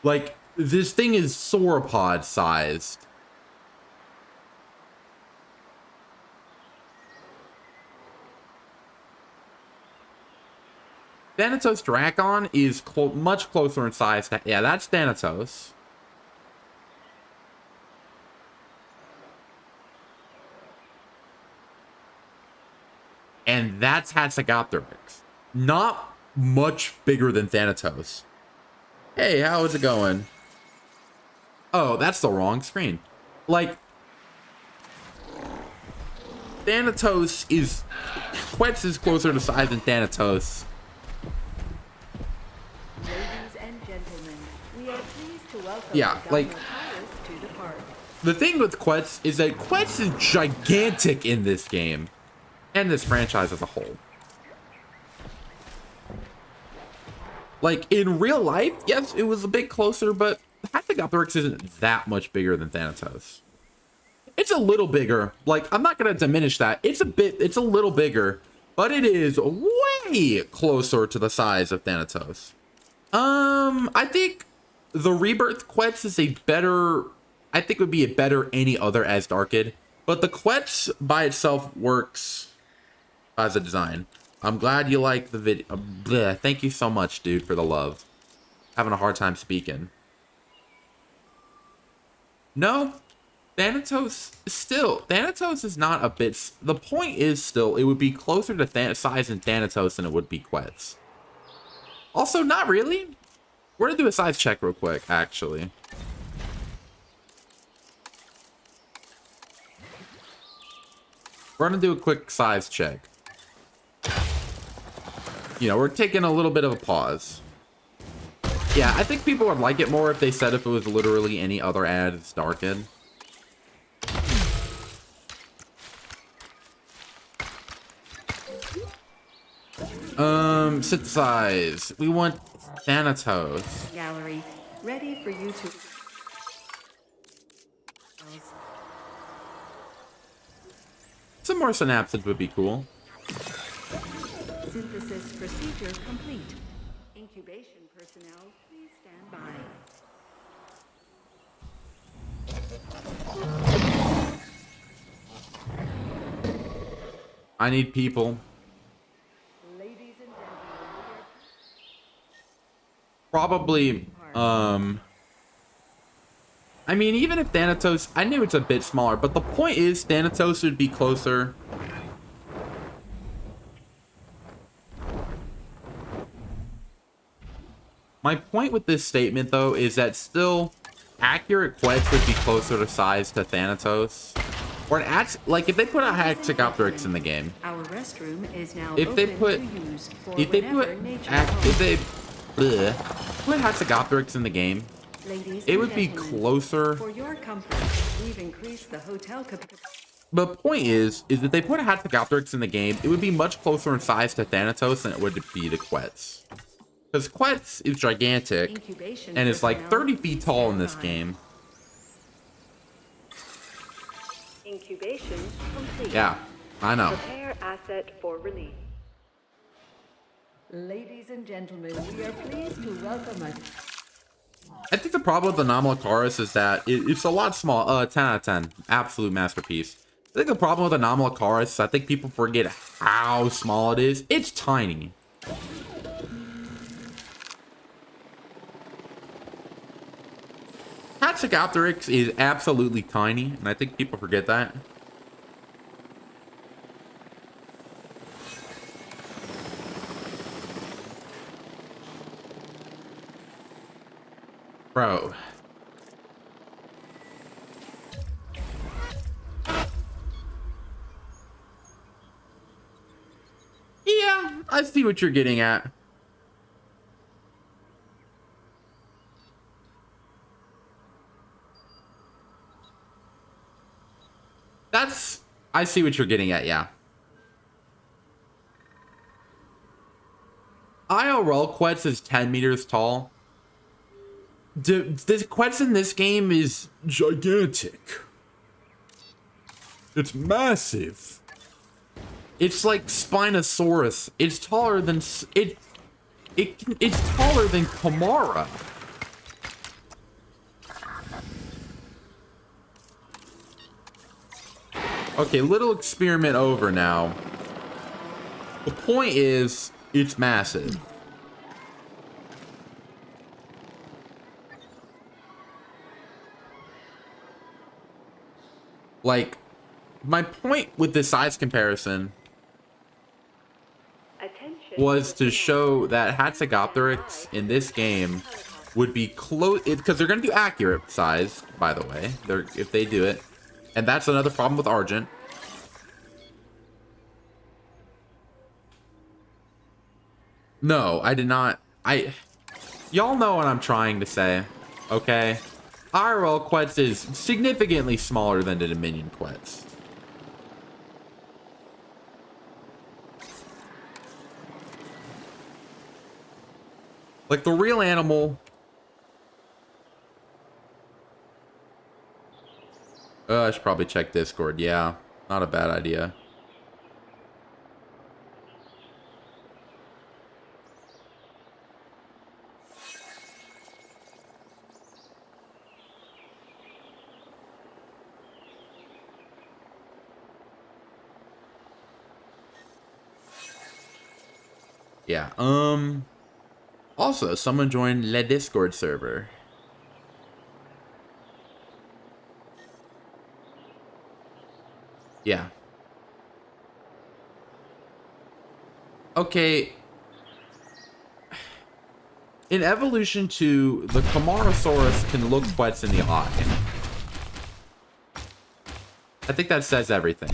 Like, this thing is sauropod sized. Thanatos Dracon is much closer in size to... Yeah, that's Thanatos. And that's Hatzegopteryx. Not much bigger than Thanatos. Hey, how is it going? Oh, that's the wrong screen. Like, Thanatos is... Quetz is closer to size than Thanatos. Ladies and gentlemen, we are pleased to welcome Yeah, like... Deinocheirus to the park. The thing with Quetz is that Quetz is gigantic in this game. And this franchise as a whole. Like, in real life, yes, it was a bit closer, but Hatzegopteryx isn't that much bigger than Thanatos. It's a little bigger. Like, I'm not going to diminish that. It's a little bigger, but it is way closer to the size of Thanatos. I think the Rebirth Quetz is a better, I think would be a better any other Asgarkid, but the Quetz by itself works as a design. I'm glad you like the video. Thank you so much, dude, for the love. Having a hard time speaking. No, Thanatos is not a bit. The point is still, it would be closer to size in Thanatos than it would be Quetz. Also, not really. We're gonna do a size check real quick, actually. We're gonna do a quick size check. You know, we're taking a little bit of a pause. Yeah, I think people would like it more if they said if it was literally any other Asgarkid. Synthesize. We want Thanatos. Gallery, ready for you to... Some more synapses would be cool. Synthesis procedure complete. Incubation personnel, please stand by. I need people. Ladies and gentlemen, Probably, I mean, even if Thanatos, I knew it's a bit smaller, but the point is Thanatos would be closer. My point with this statement, though, is that still accurate Quetz would be closer to size to Thanatos. Or like, if they put a Hatzegopteryx in the game, our restroom is now if they open put, to use for if they put, whenever nature if they put Hatzegopteryx in the game, Ladies it and would be gentlemen, closer. For your comfort, we've increased the hotel capacity. The point is that they put a Hatzegopteryx in the game, it would be much closer in size to Thanatos than it would be to Quetz. Because Quetz is gigantic, and it's like 30 feet tall in this game. Incubation complete. Yeah, I know. Prepare asset for release. Ladies and gentlemen, we are pleased to welcome us. I think the problem with the Deinocheirus is that it's a lot small. 10 out of 10. Absolute masterpiece. I think the problem with the Deinocheirus, I think people forget how small it is. It's tiny. Hatzegopteryx is absolutely tiny, and I think people forget that. Bro. I see what you're getting at. I see what you're getting at, yeah. IRL Quetz is 10 meters tall. This Quetz in this game is gigantic. It's massive. It's like Spinosaurus. It's taller than it's taller than Kamara. Okay, little experiment over now. The point is, it's massive. Like, my point with this size comparison was to show that Hatzegopteryx in this game would be close, because they're going to do accurate size, by the way, if they do it. And that's another problem with Argent. No, I did not. Y'all know what I'm trying to say, okay? IRL Quetz is significantly smaller than the Dominion Quetz. Like, the real animal... I should probably check Discord. Yeah, not a bad idea. Yeah, also, someone joined the Discord server. Yeah. Okay. In Evolution 2, the Camarasaurus can look Quetz in the eye. I think that says everything.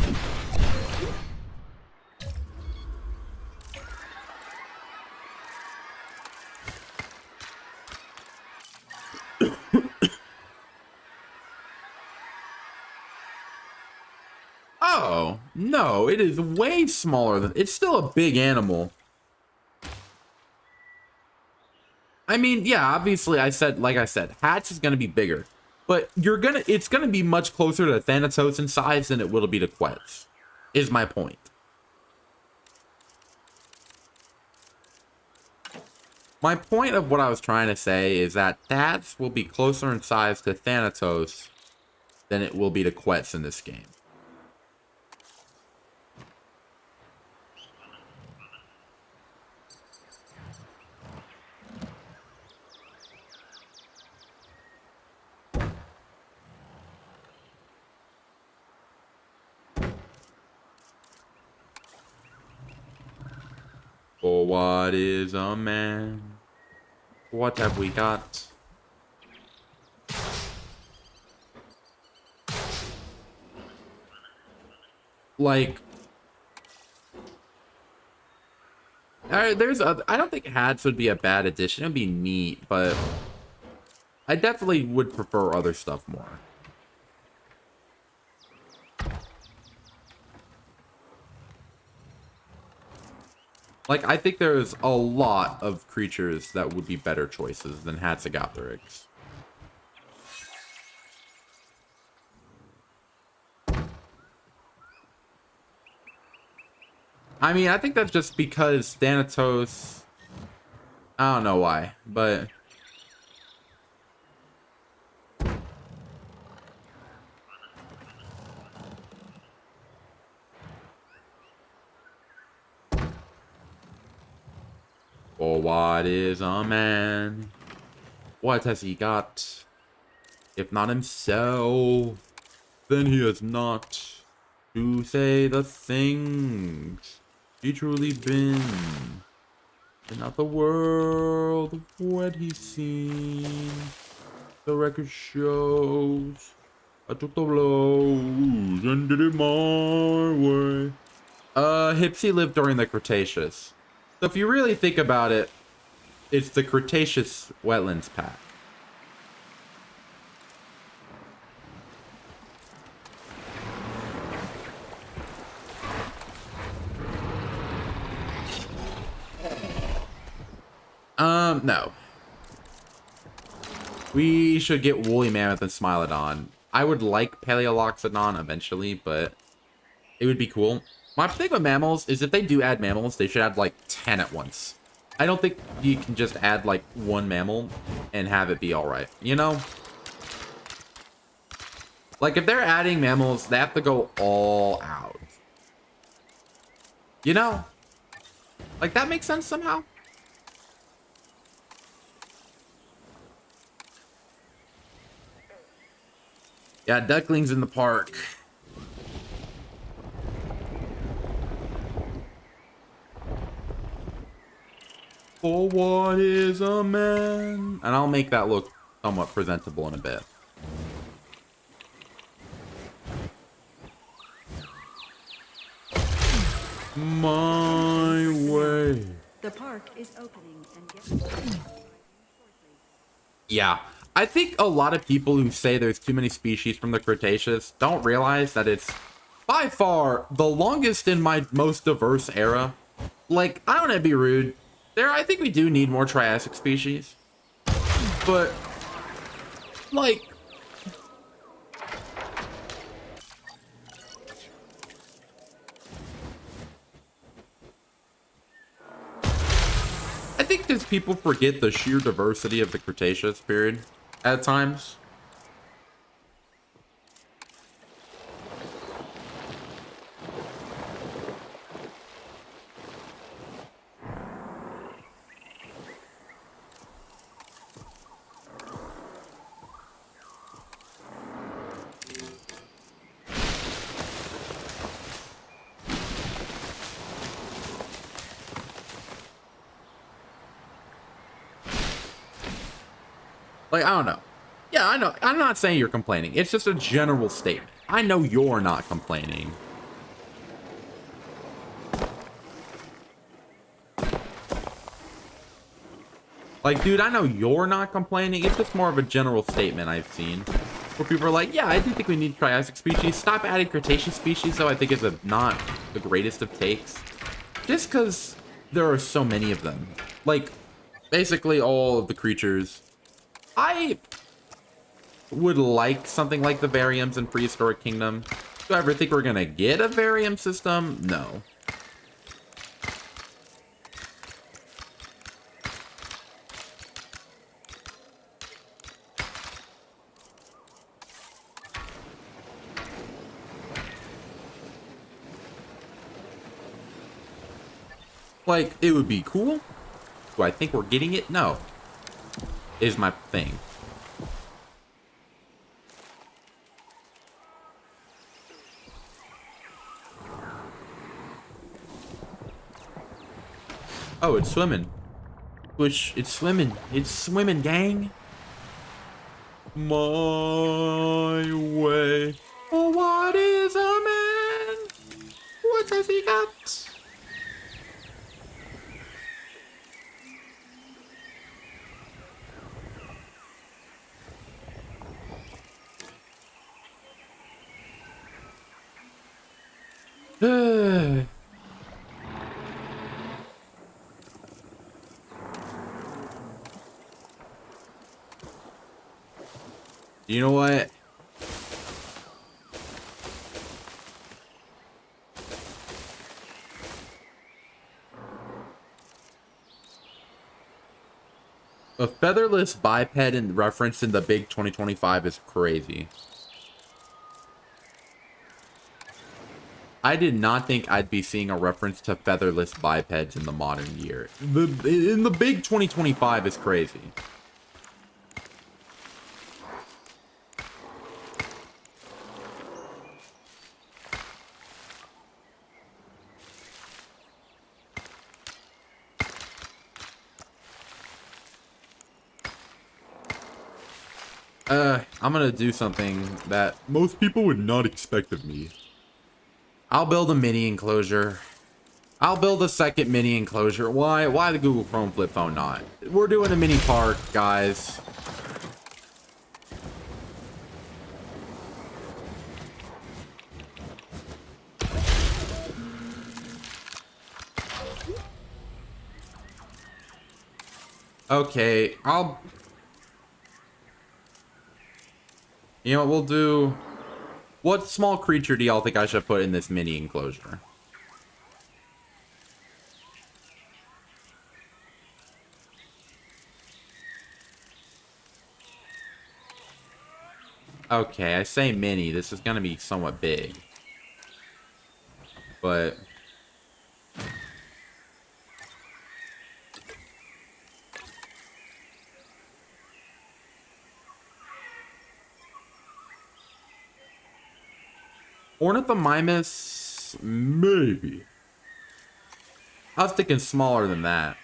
Oh, no, it is way smaller than... It's still a big animal. I mean, yeah, obviously, like I said, Hatch is going to be bigger. But it's going to be much closer to Thanatos in size than it will be to Quetz, is my point. My point of what I was trying to say is that Thats will be closer in size to Thanatos than it will be to Quetz in this game. For what is a man? What have we got? Like, I don't think hats would be a bad addition. It'd be neat, but I definitely would prefer other stuff more. Like, I think there's a lot of creatures that would be better choices than Hatzegopteryx. I mean, I think that's just because Thanatos... I don't know why, but... For what is a man? What has he got? If not himself, then he has not to say the things he truly been. And not the world of what he's seen. The record shows I took the blows and did it my way. Hipsy lived during the Cretaceous. So if you really think about it, it's the Cretaceous wetlands pack. No. We should get Woolly Mammoth and Smilodon. I would like Paleoloxodon eventually, but it would be cool. My thing with mammals is if they do add mammals, they should add like 10 at once. I don't think you can just add like one mammal and have it be alright, you know? Like if they're adding mammals, they have to go all out. You know? Like that makes sense somehow? Yeah, ducklings in the park. For what is a man? And I'll make that look somewhat presentable in a bit. My way. The park is opening and Yeah. I think a lot of people who say there's too many species from the Cretaceous don't realize that it's by far the longest and my most diverse era. Like, I don't want to be rude. I think we do need more Triassic species. But, like, I think just people forget the sheer diversity of the Cretaceous period at times. Like, I don't know. Yeah, I know. I'm not saying you're complaining. It's just a general statement. I know you're not complaining. Like, dude, I know you're not complaining. It's just more of a general statement I've seen. Where people are like, yeah, I do think we need Triassic species. Stop adding Cretaceous species, though, I think is not the greatest of takes. Just because there are so many of them. Like, basically all of the creatures. I would like something like the Variums in Prehistoric Kingdom. Do I ever think we're going to get a Varium system? No. Like, it would be cool. Do I think we're getting it? No. Is my thing. Oh, it's swimming. Which, it's swimming. It's swimming, gang. My way. Oh, what is a man? What has he got? You know what? A featherless biped in reference in the big 2025 is crazy. I did not think I'd be seeing a reference to featherless bipeds in the modern year. In the big 2025 is crazy. I'm gonna do something that most people would not expect of me. I'll build a mini enclosure. I'll build a second mini enclosure. Why? Why the Google Chrome flip phone not? We're doing a mini park, guys. Okay, you know what we'll do? What small creature do y'all think I should put in this mini enclosure? Okay, I say mini. This is gonna be somewhat big. But Ornithomimus, maybe. I was thinking smaller than that.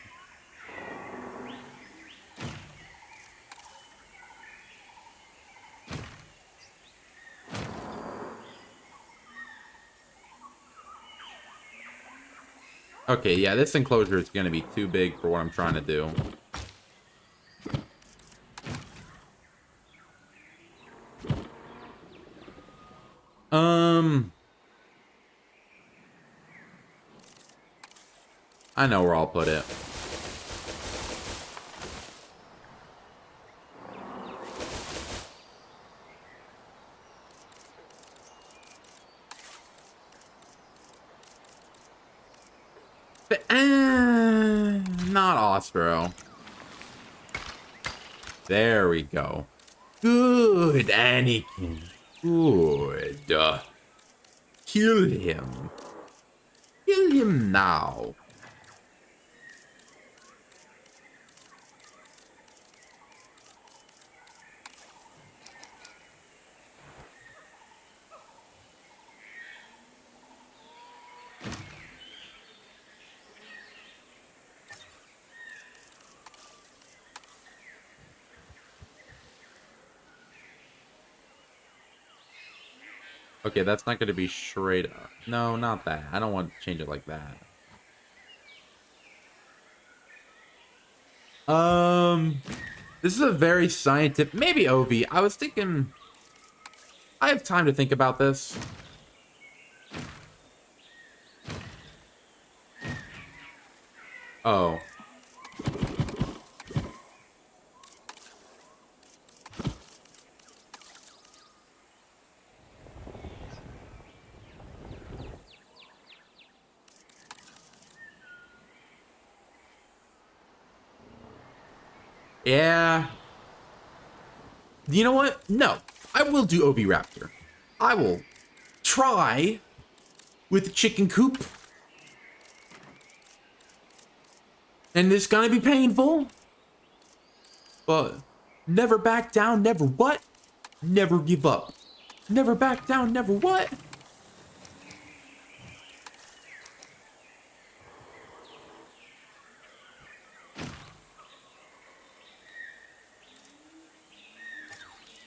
Okay, yeah, this enclosure is going to be too big for what I'm trying to do. I know where I'll put it. But, not Ostro. There we go. Good, Anakin. Good. Kill him. Kill him now. Okay, that's not going to be straight up. No, not that. I don't want to change it like that. This is a very scientific... Maybe Ovi. I was thinking... I have time to think about this. Oh. Yeah. You know what? No. I will do Obi Raptor. I will try with the chicken coop. And it's gonna be painful. But never back down, never what? Never give up. Never back down, never what?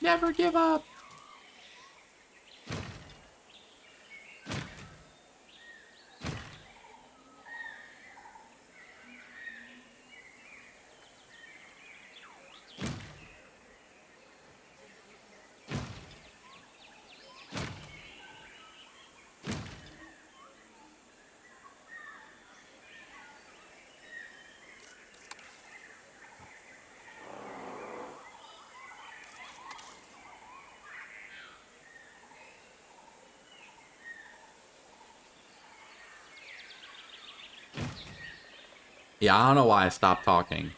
Never give up. Yeah, I don't know why I stopped talking.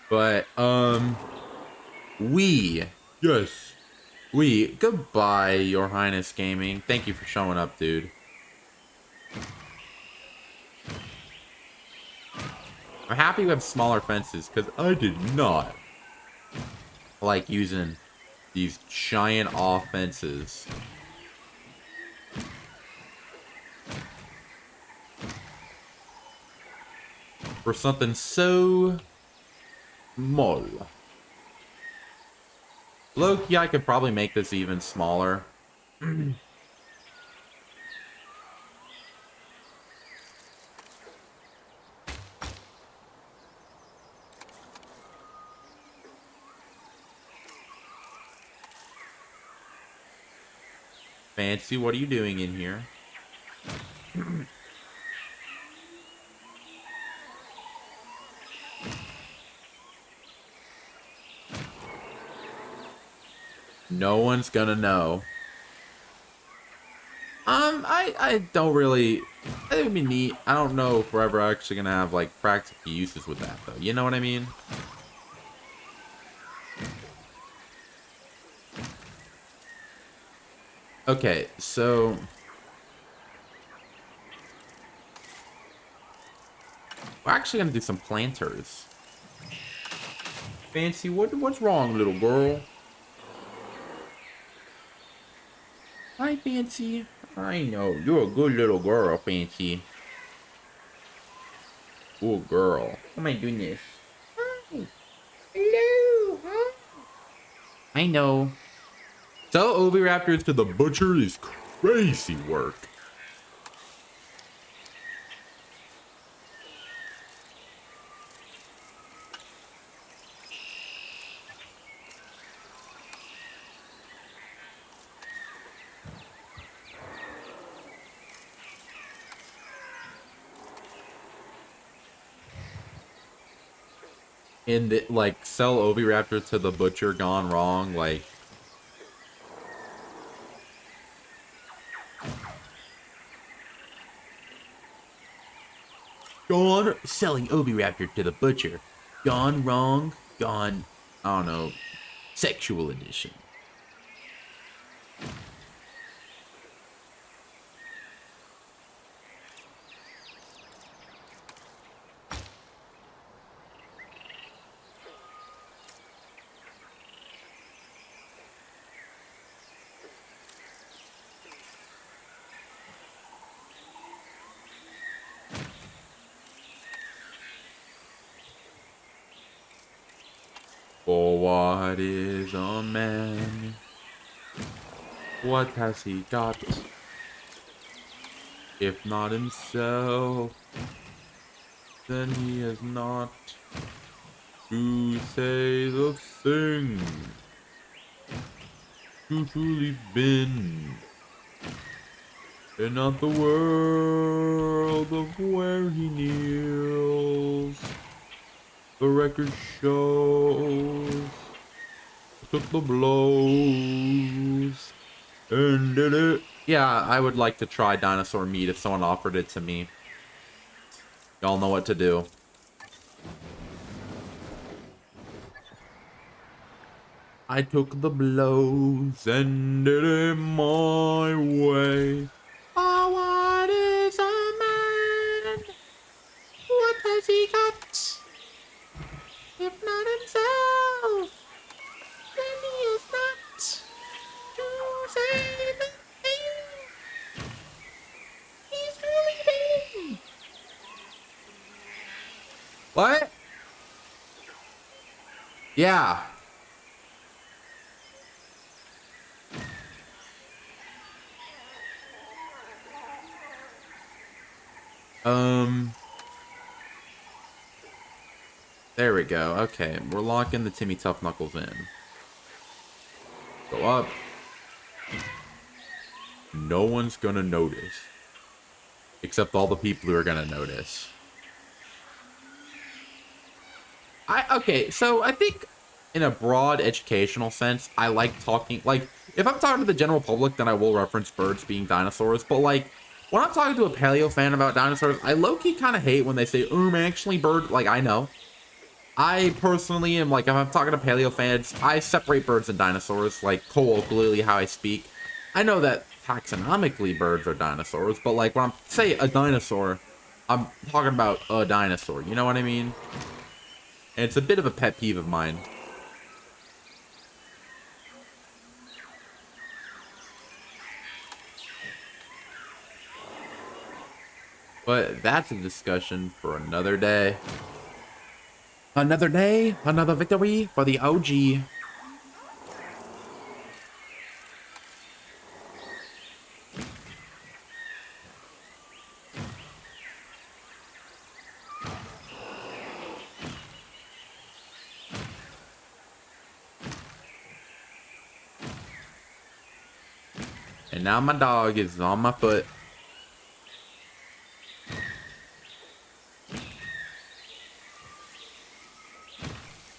But, goodbye, Your Highness Gaming. Thank you for showing up, dude. I'm happy we have smaller fences, because I did not like using These giant offenses. For something so small. Low-key, I could probably make this even smaller. Fancy, what are you doing in here? No one's gonna know. I don't really... I think it'd be neat. I don't know if we're ever actually gonna have, like, practical uses with that, though. You know what I mean? Okay, so... we're actually gonna do some planters. Fancy, what's wrong, little girl? Hi, Fancy. I know, you're a good little girl, Fancy. Good girl. Oh my goodness. Hi. Hello. Huh? I know. Sell oviraptors to the butcher is crazy work. And like sell oviraptor to the butcher gone wrong, like gone selling oviraptor to the butcher gone wrong, gone, I don't know, sexual edition. For what is a man? What has he got? If not himself, then he has not to say the thing to truly been, and not the world of where he kneels. The record shows took the blows and did it. Yeah, I would like to try dinosaur meat if someone offered it to me. Y'all know what to do. I took the blows and did it my way. Oh, what is a man? What has he got? If not himself, then he is not to say the thing he's really been. What? Yeah. There we go. Okay, we're locking the Timmy Tough Knuckles in. Go up. No one's gonna notice. Except all the people who are gonna notice. Okay, so I think in a broad educational sense, I like talking, like, if I'm talking to the general public, then I will reference birds being dinosaurs, but like, when I'm talking to a paleo fan about dinosaurs, I low-key kind of hate when they say, actually bird, like, I know. I personally am like, if I'm talking to paleo fans, I separate birds and dinosaurs, like colloquially how I speak. I know that taxonomically birds are dinosaurs, but like when I'm say a dinosaur, I'm talking about a dinosaur. You know what I mean? And it's a bit of a pet peeve of mine. But that's a discussion for another day. Another day, another victory for the OG. And now my dog is on my foot.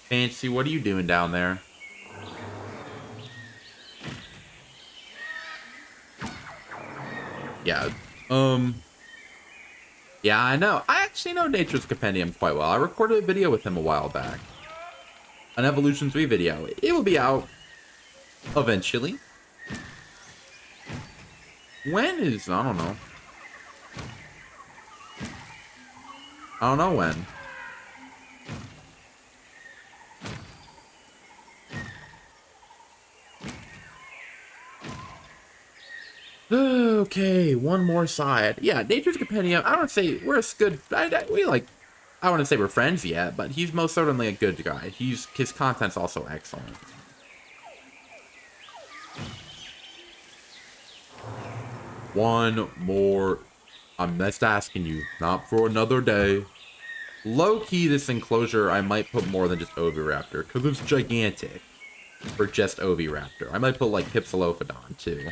Fancy, what are you doing down there? Yeah, yeah, I know. I actually know Nature's Compendium quite well. I recorded a video with him a while back. An Evolution 3 video. It will be out eventually. When is... I don't know. I don't know when. Okay, one more side. Yeah, Nature's Compendium. I don't say we're a good. We like. I wouldn't say we're friends yet, but he's most certainly a good guy. His content's also excellent. One more. I'm just asking you, not for another day. Low key, this enclosure I might put more than just Oviraptor because it's gigantic for just Oviraptor. I might put like Hypsilophodon too.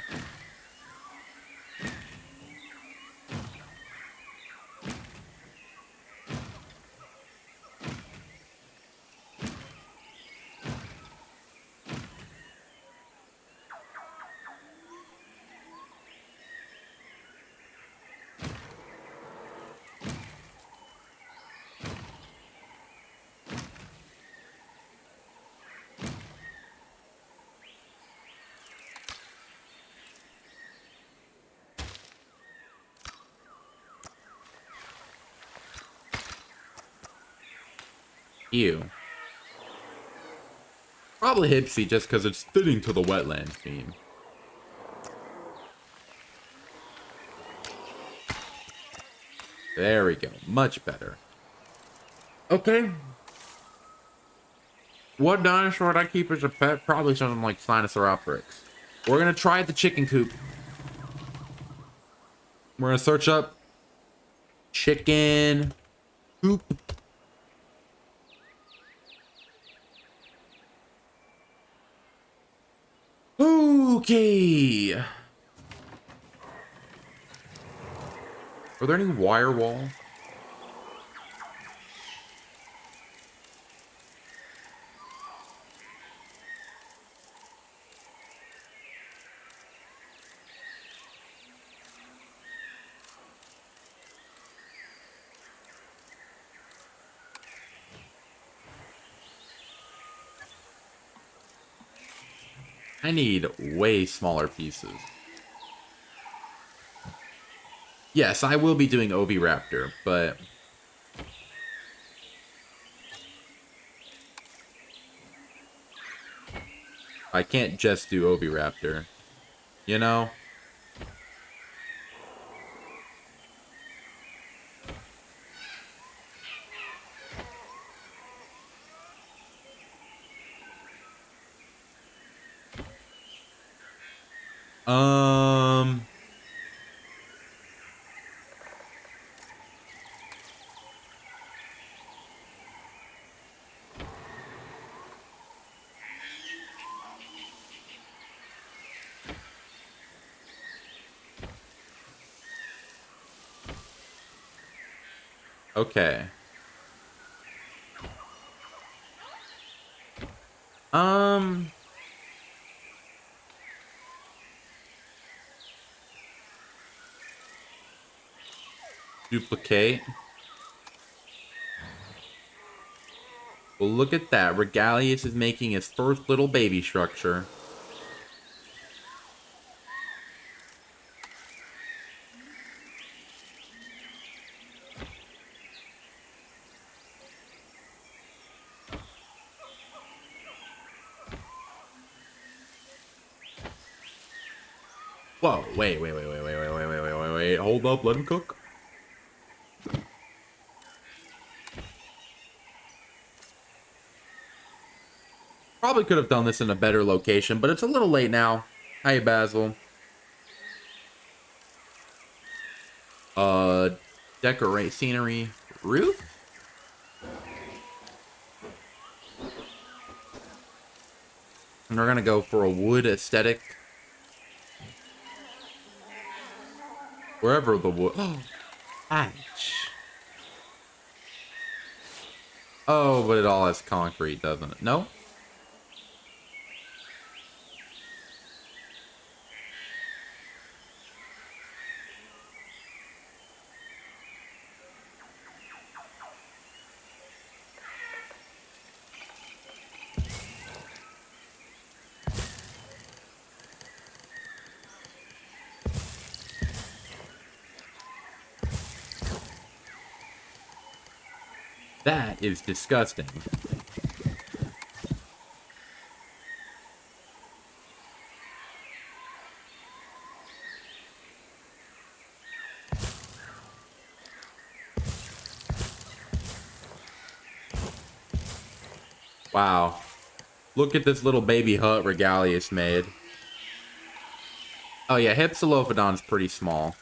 Ew. Probably Hipsy just because it's fitting to the wetland theme. There we go. Much better. Okay. What dinosaur would I keep as a pet? Probably something like Sinosauropteryx. We're going to try at the chicken coop. We're going to search up chicken coop. Okay. Are there any wire wall? I need way smaller pieces. Yes, I will be doing Oviraptor, but... I can't just do Oviraptor. You know? Okay. Duplicate. Well, look at that. Regalius is making his first little baby structure. Whoa, wait. Hold up, let him cook. Probably could have done this in a better location, but it's a little late now. Hi, Basil. Uh, decorate scenery. Roof? And we're gonna go for a wood aesthetic. Wherever the wood. Oh, ouch. Oh, but it all has concrete, doesn't it? No? That is disgusting. Wow. Look at this little baby hut Regalius made. Oh yeah, Hypsilophodon's pretty small.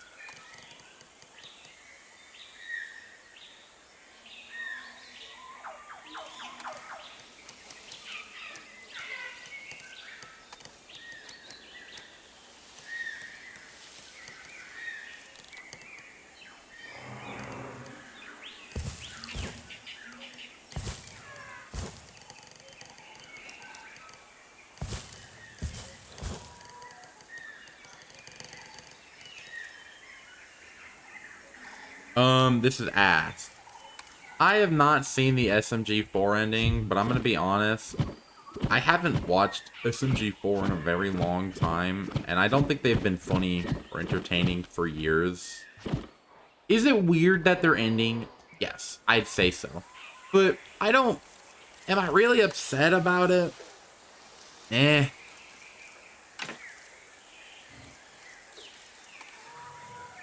This is ass. I have not seen the SMG4 ending, but I'm gonna be honest. I haven't watched SMG4 in a very long time, and I don't think they've been funny or entertaining for years. Is it weird that they're ending? Yes, I'd say so. But I don't... Am I really upset about it? Eh.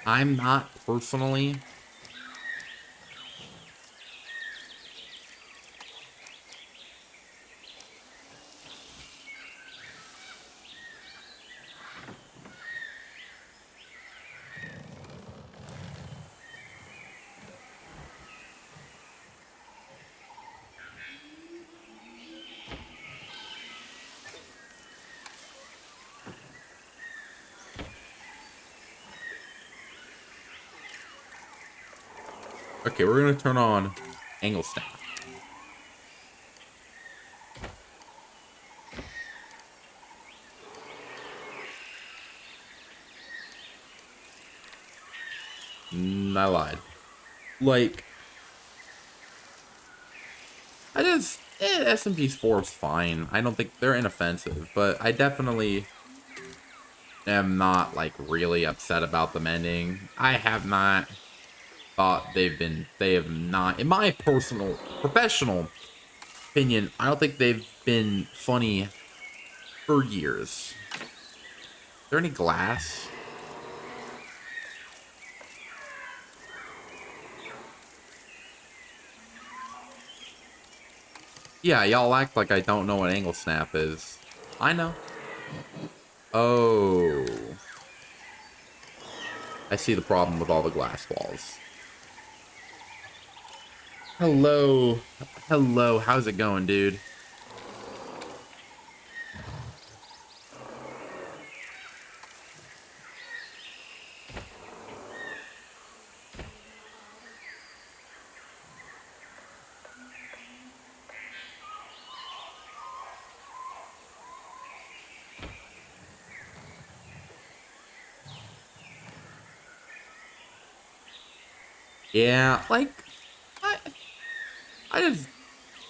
I'm not personally. Okay, we're gonna turn on angle snap. I lied. Like, SMG's 4 is fine. I don't think they're inoffensive, but I definitely am not, like, really upset about them ending. I have not thought they have not, in my professional opinion, I don't think they've been funny for years. Is there any glass? Yeah, y'all act like I don't know what angle snap is. I know. Oh. I see the problem with all the glass walls. Hello. Hello, how's it going, dude? Yeah, like, I, I just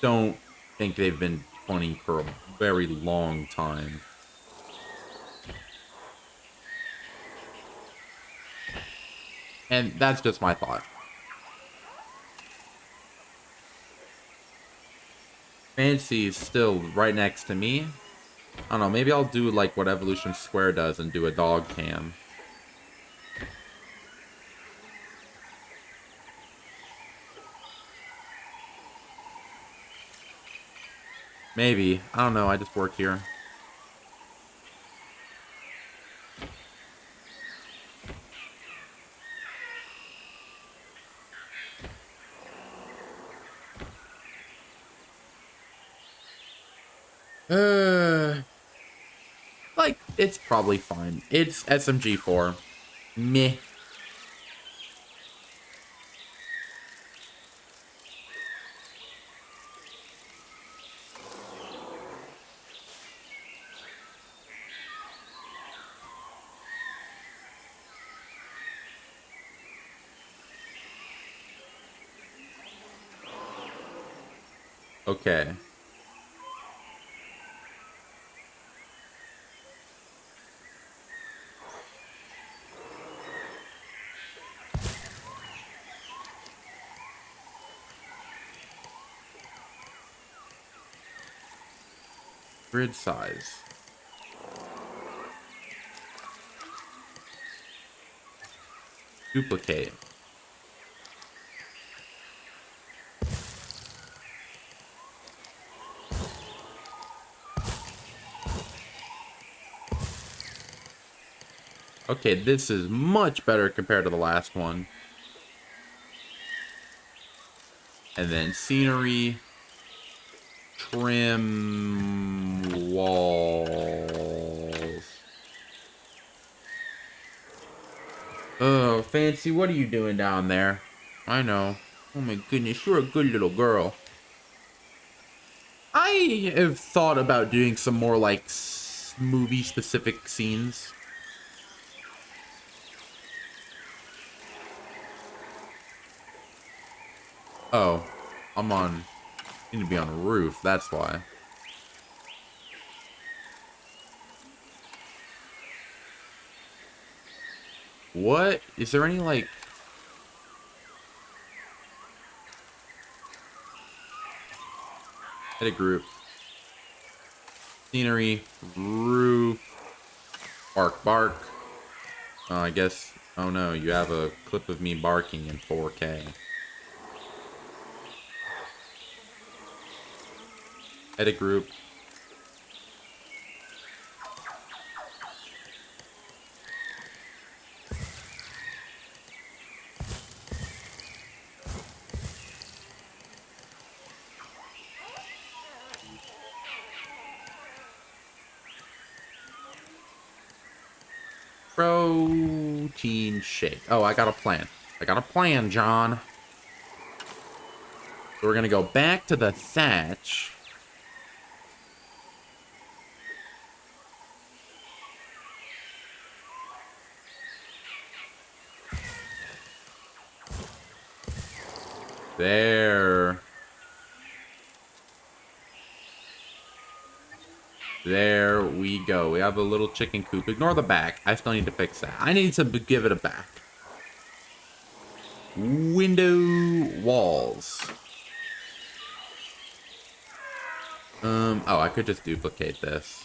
don't think they've been funny for a very long time. And that's just my thought. Fantasy is still right next to me. I don't know, maybe I'll do like what Evolution Square does and do a dog cam. Maybe. I don't know. I just work here. Like, it's probably fine. It's SMG4. Meh. Okay. Grid size. Duplicate. Okay, this is much better compared to the last one. And then scenery. Trim walls. Oh, Fancy, what are you doing down there? I know. Oh my goodness, you're a good little girl. I have thought about doing some more, like, movie-specific scenes. Oh, I'm on... I need to be on a roof, that's why. What? Is there any, like... Edit group. Scenery. Roof. Bark, bark. Oh, I guess... Oh no, you have a clip of me barking in 4K. Edit group. Protein shake. Oh, I got a plan. I got a plan, John. So we're gonna go back to the thatch. There. There we go. We have a little chicken coop. Ignore the back. I still need to fix that. I need to give it a back. Window walls. Oh, I could just duplicate this.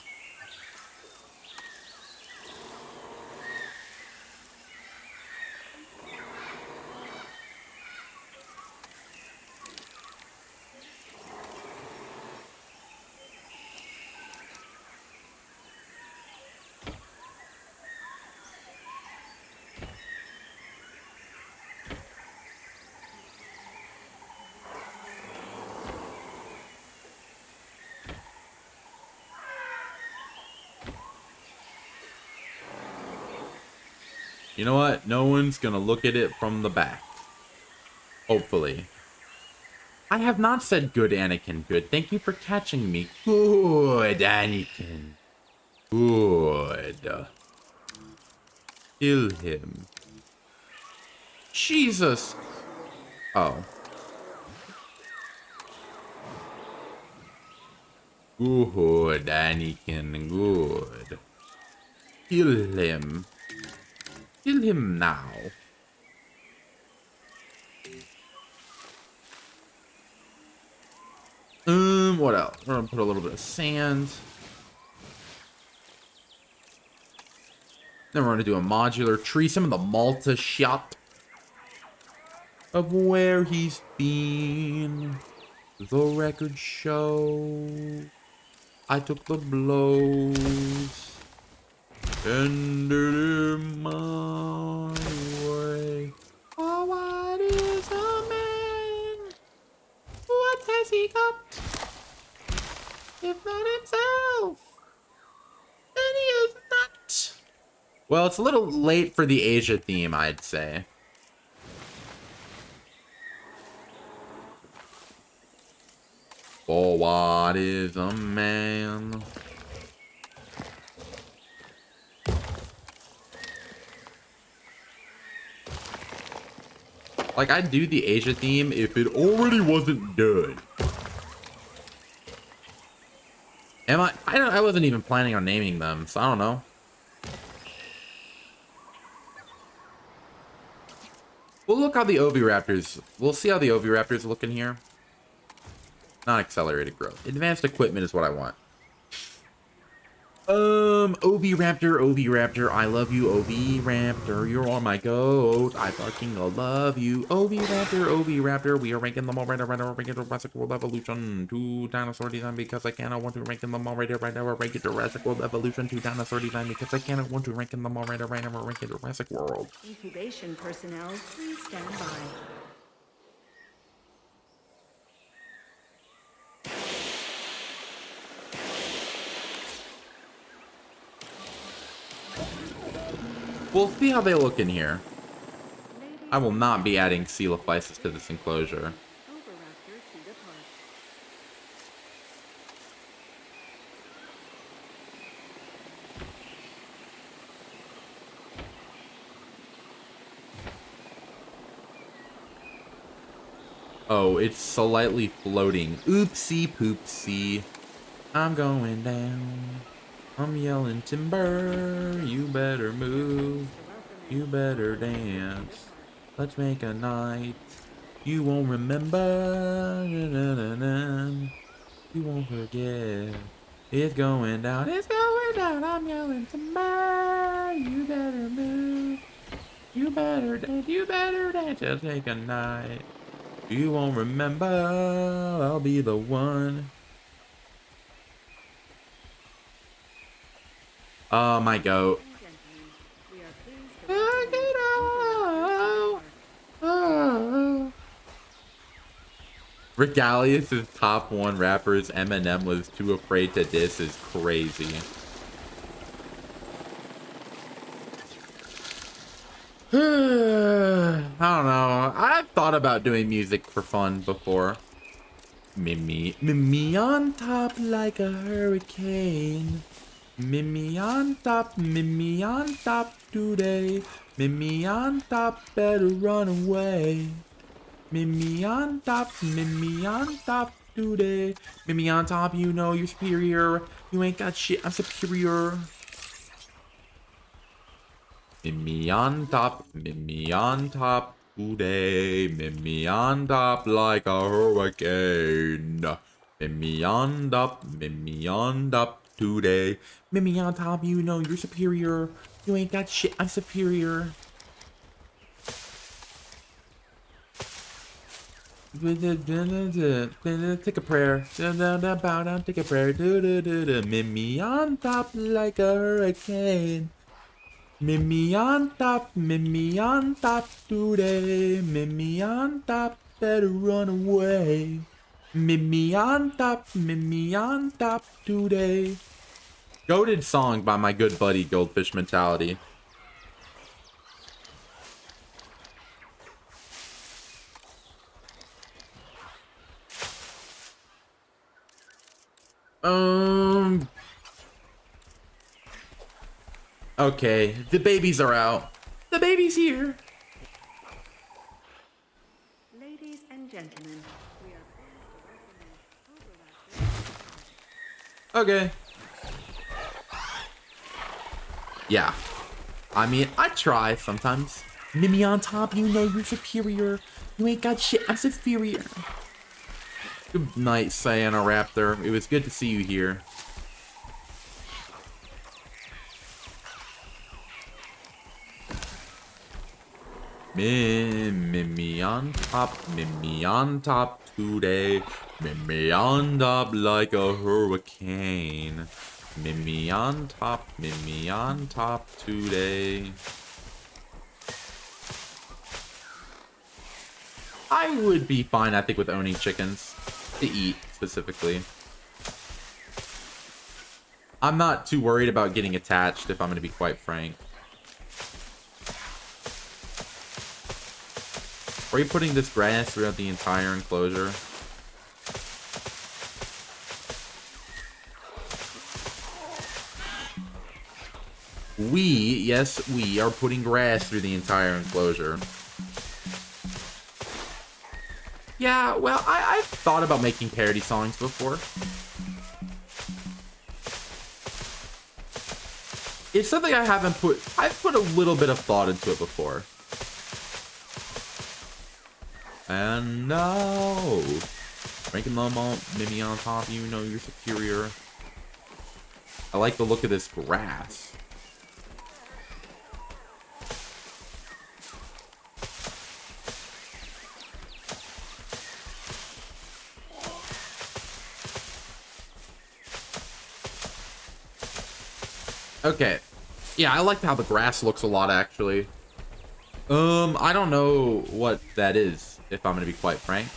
You know what? No one's gonna look at it from the back. Hopefully. I have not said good, Anakin. Good. Thank you for catching me. Good, Anakin. Good. Kill him. Jesus. Oh. Good, Anakin. Good. Kill him. Kill him now. What else? We're gonna put a little bit of sand. Then we're gonna do a modular tree. Some of the Malta shot of where he's been. The records show. I took the blows and did it my way. Oh, what is a man? What has he got? If not himself, then he is not. Well, it's a little late for the Asia theme, I'd say. For what is a man? Like, I'd do the Asia theme if it already wasn't done. I wasn't even planning on naming them, so I don't know. We'll look how the Oviraptors... We'll see how the Oviraptors look in here. Not accelerated growth. Advanced equipment is what I want. Oviraptor, I love you, Oviraptor. You're on my goat. I fucking love you, Oviraptor. We are ranking them all right now. We're ranking Jurassic World Evolution to Dinosaur Design because I cannot want to rank them all right now. We're ranking Jurassic World Evolution to Dinosaur Design because I cannot want to rank them all right now. We're ranking Jurassic World. Incubation personnel, please stand by. We'll see how they look in here. I will not be adding Coelophysis to this enclosure. Oh, it's slightly floating. Oopsie poopsie. I'm going down. I'm yelling timber, you better move, you better dance, let's make a night, you won't remember, you won't forget, it's going down, I'm yelling timber, you better move, you better dance, let's make a night, you won't remember, I'll be the one. Oh, my goat. Regalius' top 1 rappers Eminem was too afraid to diss is crazy. I don't know. I've thought about doing music for fun before. Mimi on top like a hurricane. Mimi on top today. Mimi on top, better run away. Mimi on top today. Mimi on top, you know you're superior. You ain't got shit, I'm superior. Mimi on top today. Mimi on top like a hurricane. Mimi on top today. Mimi on top, you know you're superior. You ain't got shit, I'm superior. Take a prayer. Bow down, take a prayer. Mimi on top like a hurricane. Mimi on top today. Mimi on top, better run away. Mimi on top today. Goated song by my good buddy Goldfish Mentality. Okay, the babies are out. The baby's here. Ladies and gentlemen, we are Okay. Yeah. I mean, I try sometimes. Mimi on top, you know you're superior. You ain't got shit, I'm superior. Good night, Raptor. It was good to see you here. Mimi on top today. Meet me on top like a hurricane. Meet me on top today. I would be fine, I think, with owning chickens. To eat, specifically. I'm not too worried about getting attached, if I'm going to be quite frank. Are you putting this grass throughout the entire enclosure? Yes, we are putting grass through the entire enclosure. Yeah, well, I've thought about making parody songs before. It's something I haven't put... I've put a little bit of thought into it before. And no. Ranking them all, maybe on top, you know you're superior. I like the look of this grass. Okay. Yeah, I like how the grass looks a lot, actually. I don't know what that is, if I'm gonna be quite frank.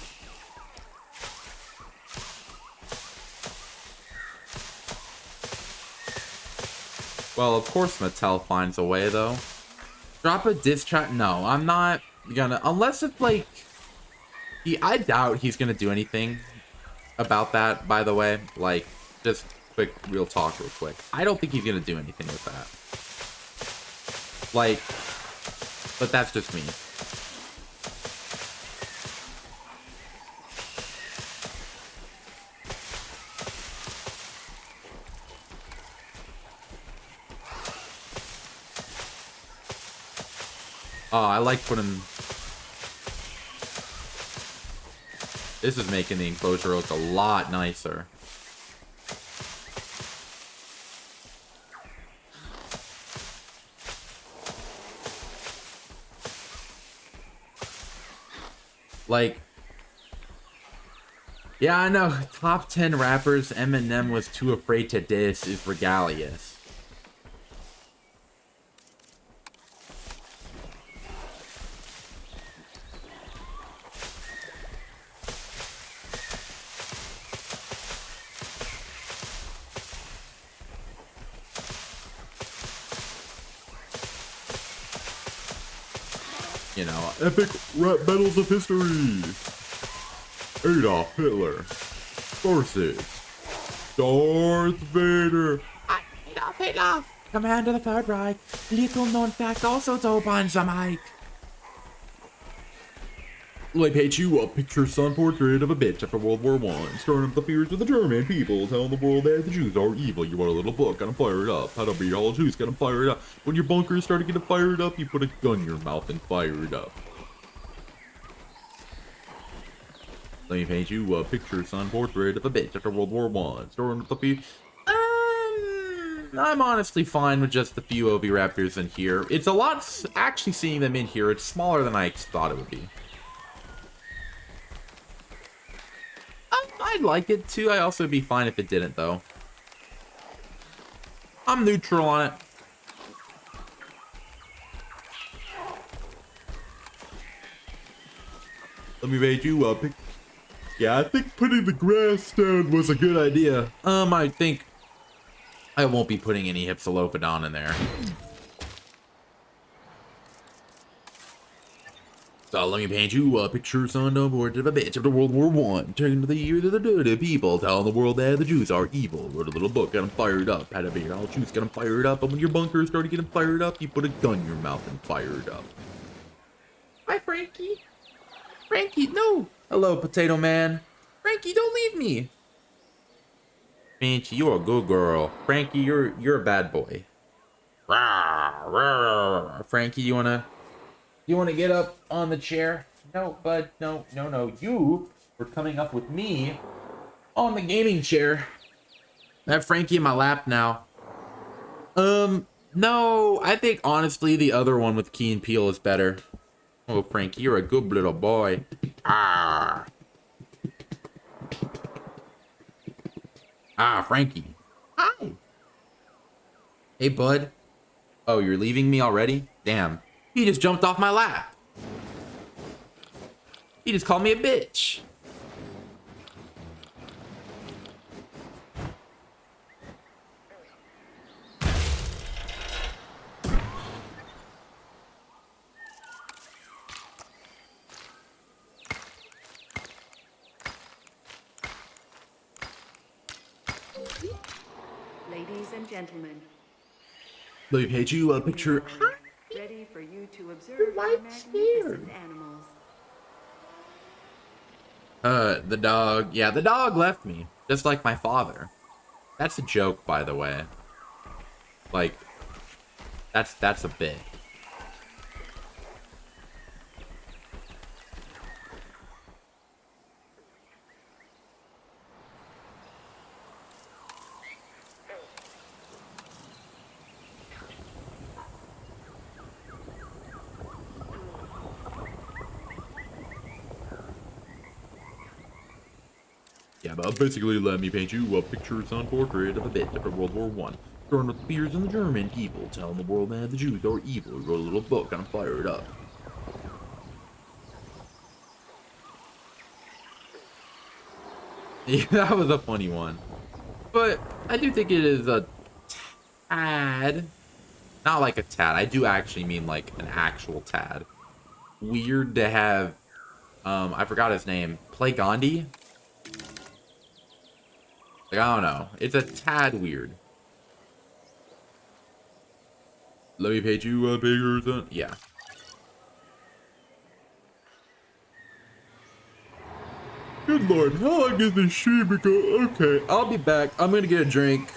Well, of course Mattel finds a way, though. Drop a diss track? No, I'm not gonna... Unless it's, like... I doubt he's gonna do anything about that, by the way. Like, just quick, real talk real quick. I don't think he's gonna do anything with that. Like... But that's just me. Oh, I like putting... This is making the enclosure look a lot nicer. Like... Yeah, I know. Top 10 rappers Eminem was too afraid to diss is regalious. You know, epic rap battles of history. Adolf Hitler versus Darth Vader. Adolf Hitler, Commander of the Third Reich. Little known fact, also dope on the mic. Let me paint you a picture-sun portrait of a bitch after World War I, stirring up the fears of the German people, telling the world that the Jews are evil. You want a little book, got 'em fired up. How to be all Jews, got 'em fired up. When your bunkers start to get fired up, you put a gun in your mouth and fire it up. Let me paint you a picture-sun portrait of a bitch after World War I, stirring up the fears. I'm honestly fine with just the few OV Raptors in here. It's a lot, actually seeing them in here, it's smaller than I thought it would be. I'd like it too. I'd also be fine if it didn't, though. I'm neutral on it. Let me make you up. Yeah, I think putting the grass down was a good idea. I think I won't be putting any Hypsilophodon in there. So let me paint you a picture, son, on board of a bitch after World War I. Turning to the year of the dirty people, telling the world that the Jews are evil. Wrote a little book, got them fired up. Had to be all Jews, got them fired up. And when your bunkers start to get them fired up, you put a gun in your mouth and fire it up. Hi, Frankie. Frankie, no. Hello, Potato Man. Frankie, don't leave me. Finch, you're a good girl. Frankie, you're a bad boy. Rawr, rawr. Frankie, you wanna get up on the chair? No, bud. No. You were coming up with me on the gaming chair. I have Frankie in my lap now. No, I think honestly the other one with Key and Peele is better. Oh, Frankie, you're a good little boy. Ah. Ah, Frankie. Hi. Hey, bud. Oh, you're leaving me already? Damn. He just jumped off my lap. He just called me a bitch. Ladies and gentlemen, Let me paint you a picture. ready for you to observe You're our right magnificent scared. animals. The dog. Yeah, the dog left me. Just like my father. That's a joke, by the way. Like, that's a bit. Yeah, but basically let me paint you a picture-son portrait of a bit from World War One. Starting with the fears in the German people, telling the world that the Jews are evil. Wrote a little book and fire it up. Yeah, that was a funny one. But I do think it is a tad, not like a tad. I do actually mean like an actual tad. Weird to have, I forgot his name. Play Gandhi? Like, I don't know. It's a tad weird. Let me paint you a bigger son. Yeah. Good lord, how long is this stream go? Okay, I'll be back. I'm gonna get a drink.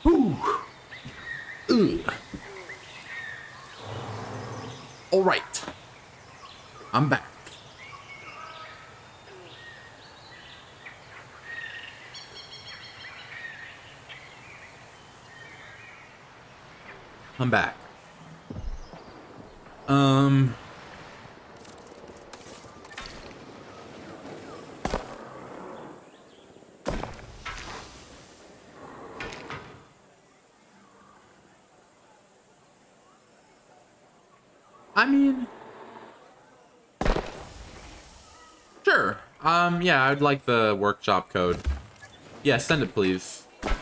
Whew. Ugh. All right, I'm back. I'm back. Um, I mean, sure. Yeah, I'd like the workshop code. Yeah, send it, please. Because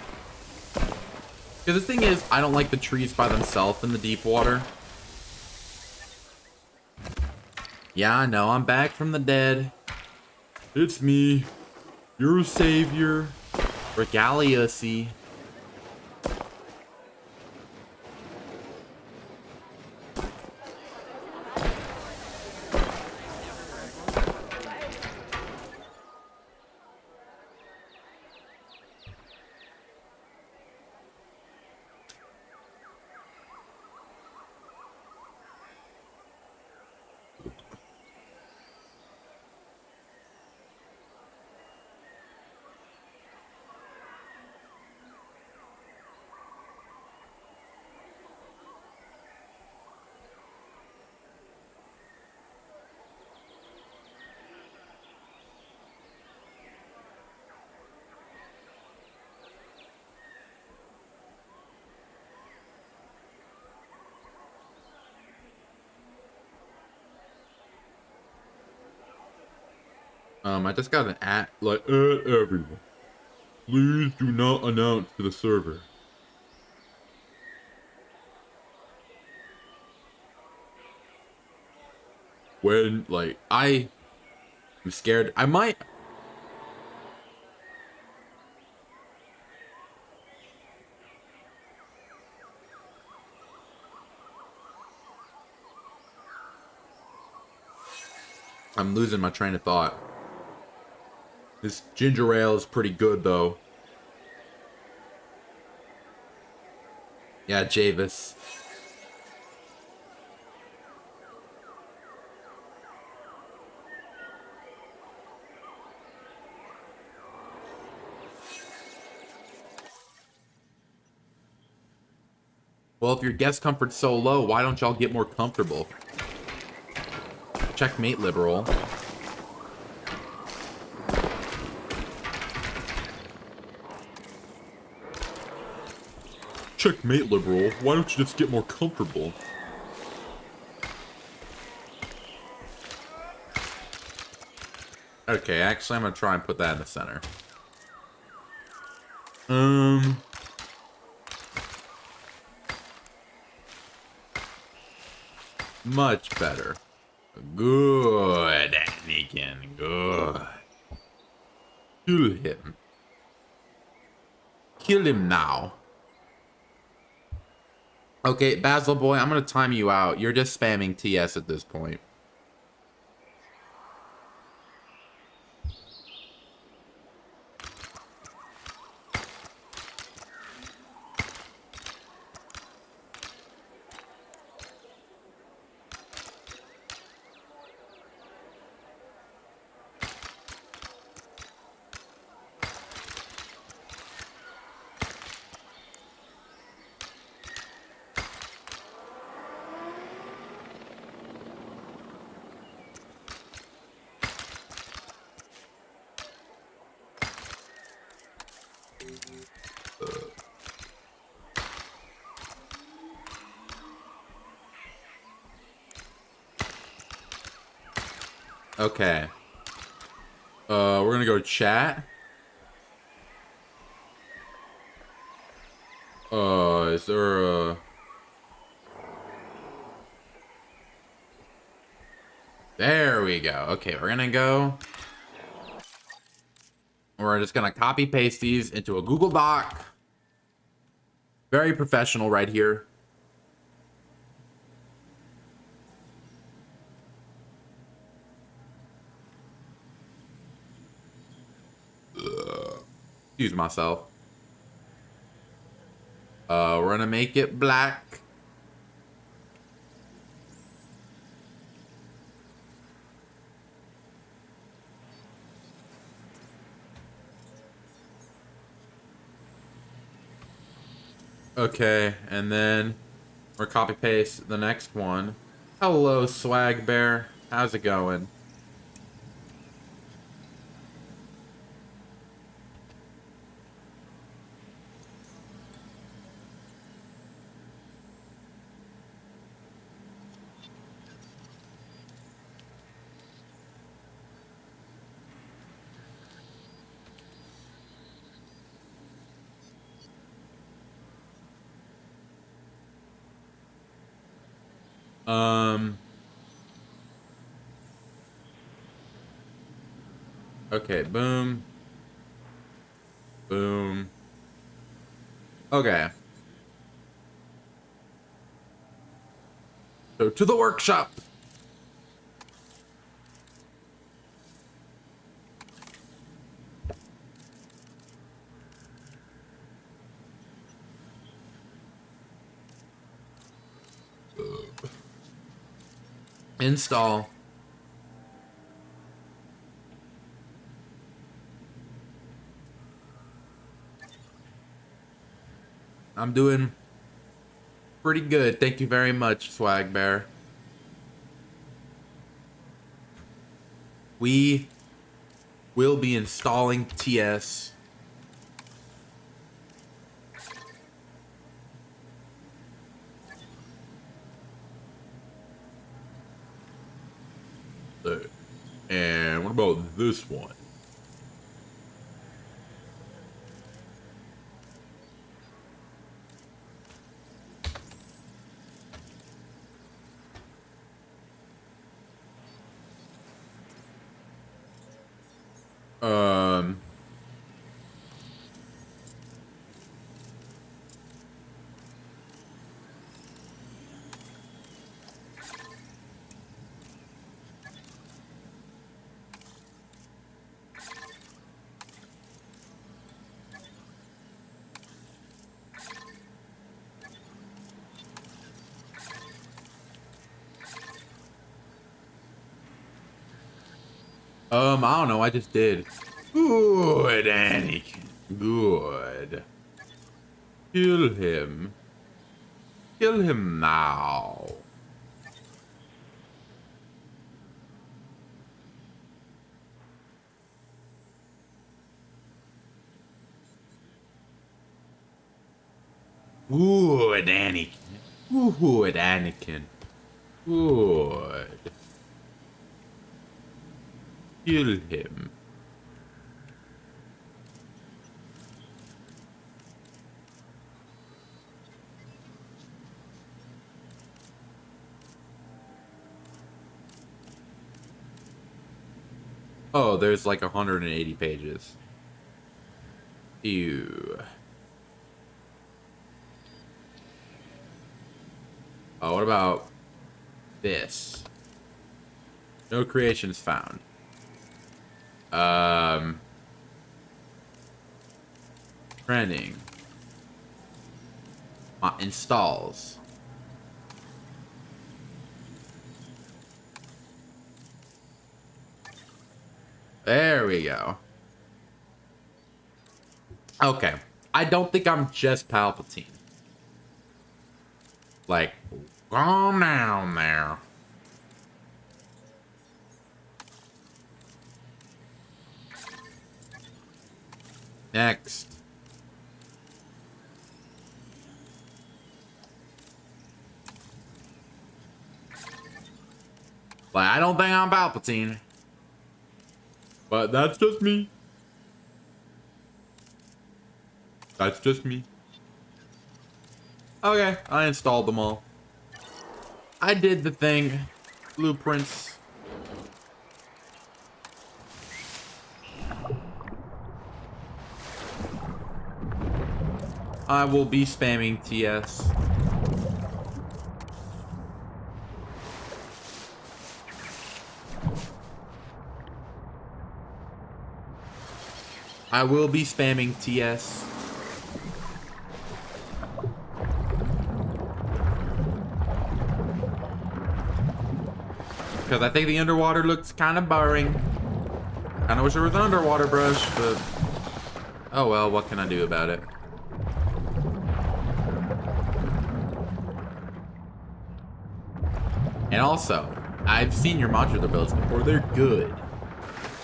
the thing is, I don't like the trees by themselves in the deep water. Yeah, I know, I'm back from the dead. It's me, your savior, Regaliusy. I just got an everyone. Please do not announce to the server. When, I'm scared. I might. I'm losing my train of thought. This ginger ale is pretty good, though. Yeah, Javis. Well, if your guest comfort's so low, why don't y'all get more comfortable? Checkmate, liberal. Checkmate, liberal. Why don't you just get more comfortable? Okay, actually, I'm gonna try and put that in the center. Much better. Good, Anakin. Good. Kill him. Kill him now. Okay, Basil boy, I'm gonna time you out. You're just spamming TS at this point. Okay. We're gonna go chat. Is there a... There we go. Okay, we're gonna go. We're just gonna copy paste these into a Google Doc. Very professional right here. Excuse myself. We're gonna make it black. Okay, and then we're copy paste the next one. Hello, Swag Bear. How's it going? Okay, boom. Boom. Okay. So to the workshop. Install. I'm doing pretty good. Thank you very much, Swag Bear. We will be installing TS. And what about this one? Um, I don't know. I just did. Good, Anakin. Good. Kill him. Kill him now. Good, Anakin. Good, Anakin. Good. Kill him. Oh, there's like 180 pages. Ew. Oh, what about this? No creations found. Trending. Installs. There we go. Okay. I don't think I'm just Palpatine. Like, calm down there. Next. Like, I don't think I'm Palpatine. But that's just me. That's just me. Okay, I installed them all. I did the thing. Blueprints. I will be spamming TS. I will be spamming TS. Because I think the underwater looks kind of boring. Kinda wish there was an underwater brush, but... oh well, what can I do about it? And also, I've seen your modular builds before. They're good.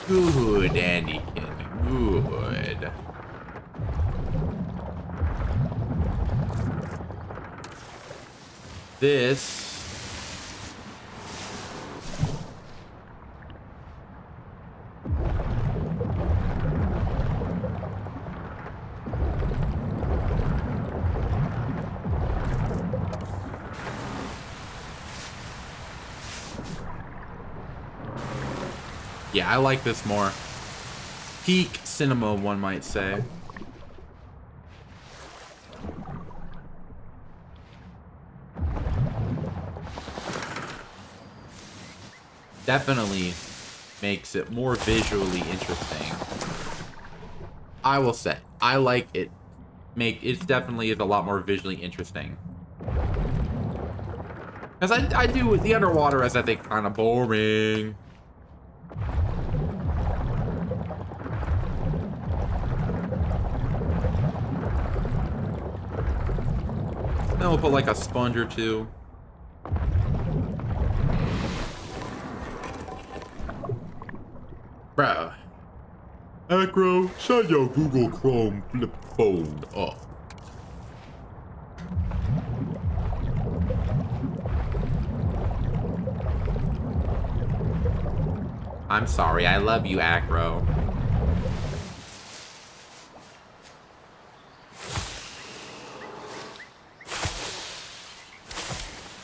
Good, Anakin. Good. This... yeah, I like this more. Peak cinema, one might say. Definitely makes it more visually interesting. I will say, I like it. It definitely is a lot more visually interesting. Because I do the underwater as I think kind of boring. Then we'll put like a sponge or two. Bruh. Acro, shut your Google Chrome flip phone up. I'm sorry. I love you, Acro.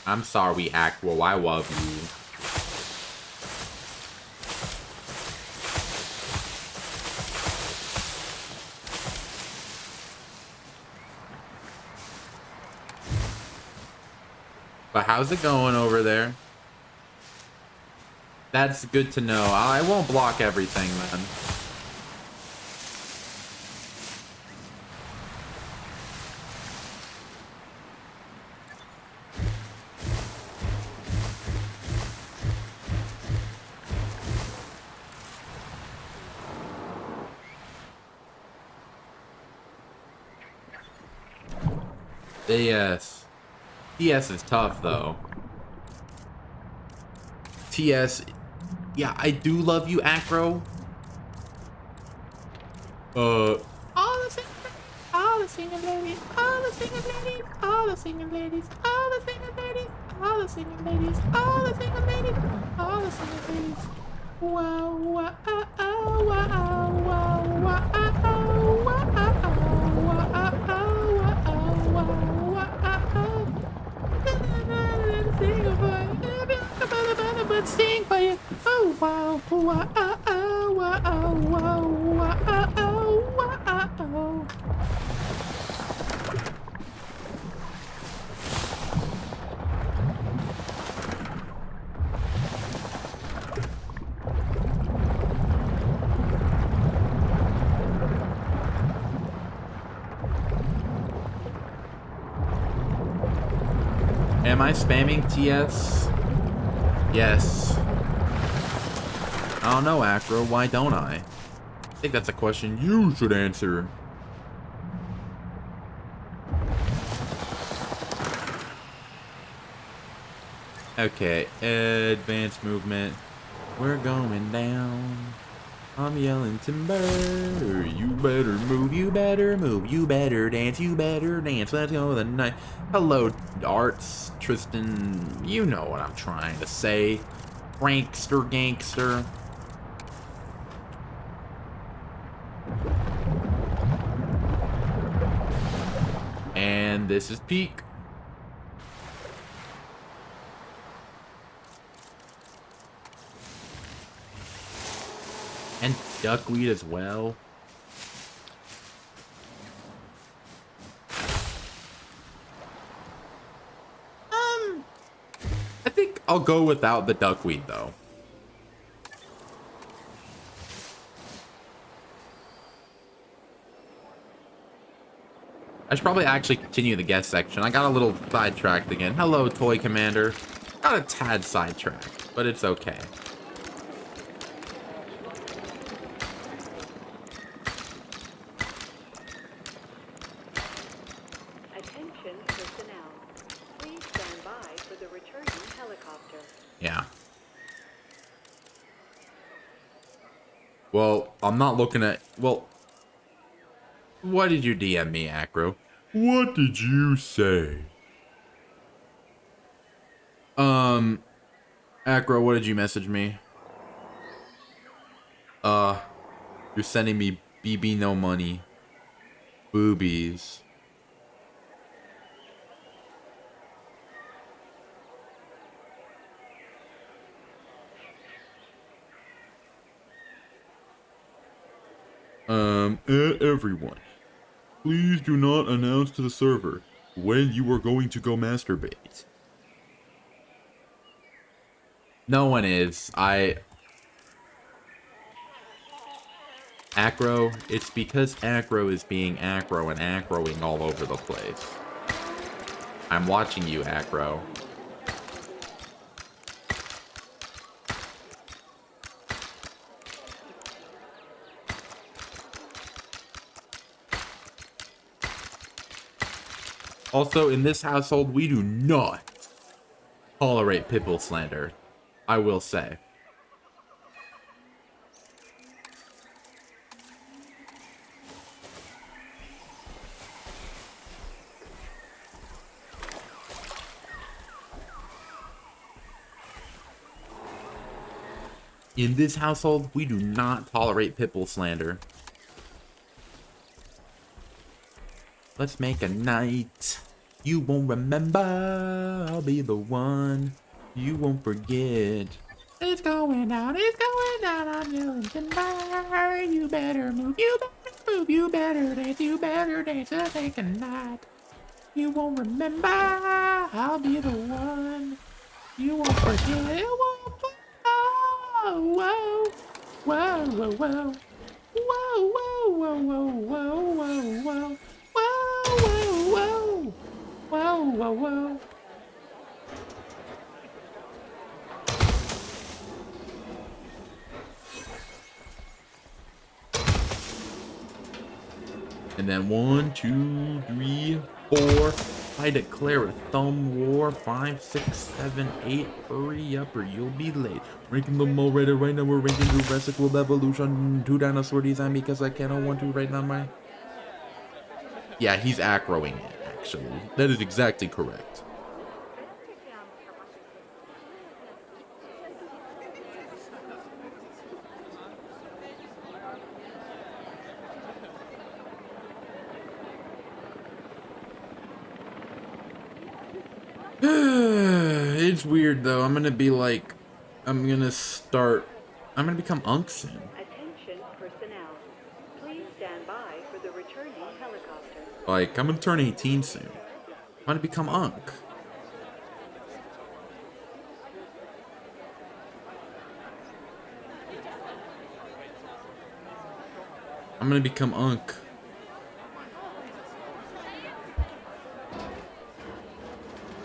I'm sorry, Acro. I love you. But how's it going over there? That's good to know. I won't block everything, then. Yes. TS is tough, though. TS... Yeah, I do love you, Acro. All the singing ladies, all the singing ladies, all the singing ladies, all the singing ladies, all the singing ladies, all the singing ladies, all the singing ladies, all the singing ladies. Wow, wow, wow, wow, wow, wow, wow, sing for you. Oh wow, wow, wow, wow, wow, wow. Am I spamming TS? Yes. I don't know, Acro. Why don't I? I think that's a question you should answer. Okay, advanced movement. We're going down. I'm yelling timber. You better move, you better move, you better dance, you better dance. Let's go the night. Hello, Arts, Tristan. You know what I'm trying to say. Prankster, gangster. And this is peak. And duckweed as well. I think I'll go without the duckweed though. I should probably actually continue the guest section. I got a little sidetracked again. Hello, Toy Commander. Got a tad sidetracked, but it's okay. Attention personnel. Please stand by for the returning helicopter. Yeah. Well, I'm not looking at... Well... What did you DM me, Acro? What did you say? Acro, what did you message me? You're sending me BB no money. Boobies. Everyone. Please do not announce to the server when you are going to go masturbate. No one is. Acro, it's because Acro is being Acro and Acroing all over the place. I'm watching you, Acro. Also, in this household, we do not tolerate pitbull slander. I will say. In this household, we do not tolerate pitbull slander. Let's make a night you won't remember. I'll be the one you won't forget. It's going down on Newington Bar. You better move, you better move, you better dance, let's make a night you won't remember. I'll be the one you won't forget. Whoa, whoa, whoa, whoa, whoa, whoa, whoa, whoa, whoa, whoa, whoa, whoa. Whoa, whoa, whoa, whoa, whoa. And then 1, 2, 3, 4. I declare a thumb war. 5, 6, 7, 8. Hurry up or you'll be late. Ranking them all right now. We're ranking Jurassic World Evolution. 2 dinosaur design because I cannot want to right now. Yeah, he's acroing it, actually. That is exactly correct. It's weird, though. I'm gonna be like... I'm gonna become Unk soon. Attention personnel. Please stand by for the returning helicopter. Like, I'm gonna turn 18 soon. I'm gonna become Unk. I'm gonna become Unk.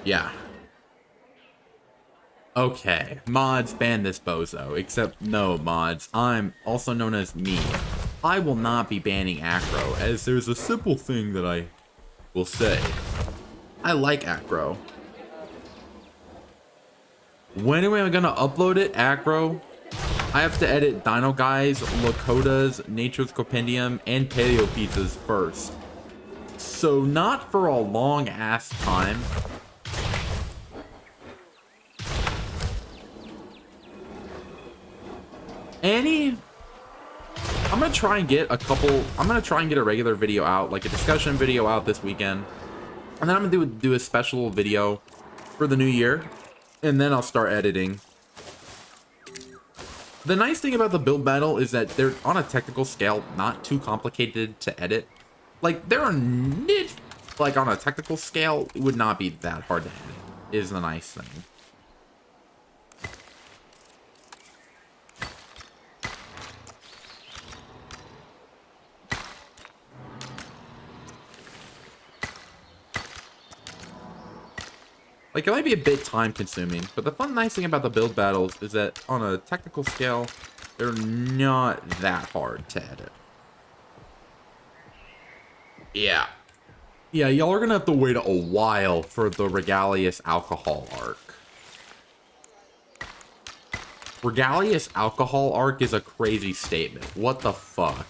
Yeah. Okay. Mods, ban this bozo. Except, no, mods. I'm also known as me. I will not be banning Acro, as there's a simple thing that I will say. I like Acro. When am I gonna upload it, Acro? I have to edit Dino Guys, Lakotas, Nature's Compendium, and Paleo Pizzas first. So not for a long ass time. I'm gonna try and get a regular video out, like a discussion video out this weekend. And then I'm gonna do a special video for the new year. And then I'll start editing. The nice thing about the build battle is that they're on a technical scale, not too complicated to edit. Like, like on a technical scale, it would not be that hard to edit, is the nice thing. Like, it might be a bit time consuming, but the nice thing about the build battles is that on a technical scale, they're not that hard to edit. Yeah. Yeah, y'all are gonna have to wait a while for the Regalius Alcohol arc. Regalius Alcohol arc is a crazy statement. What the fuck?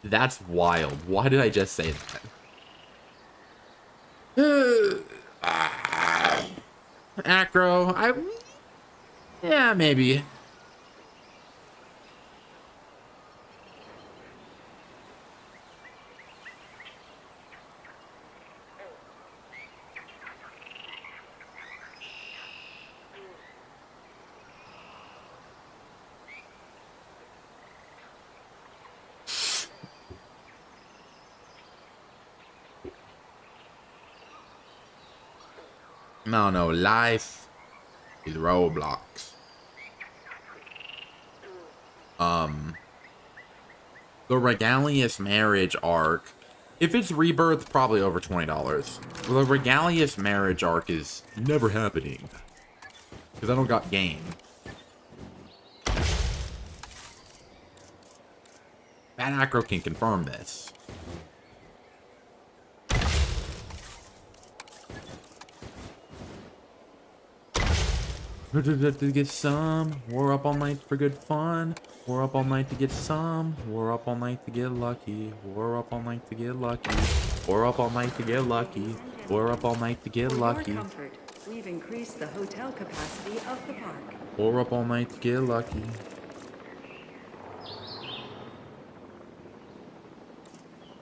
That's wild. Why did I just say that? Acro, yeah, maybe. No, life is Roblox. The Regalius marriage arc, if it's Rebirth, probably over $20. The Regalius marriage arc is never happening because I don't got game. Bad Acro can confirm this. To get some, we're up all night for good fun. We're up all night to get some. We're up all night to get lucky. We're up all night to get lucky. We're up all night to get lucky. We're up all night to get lucky. we've increased the hotel capacity of the park. Or up all night to get lucky.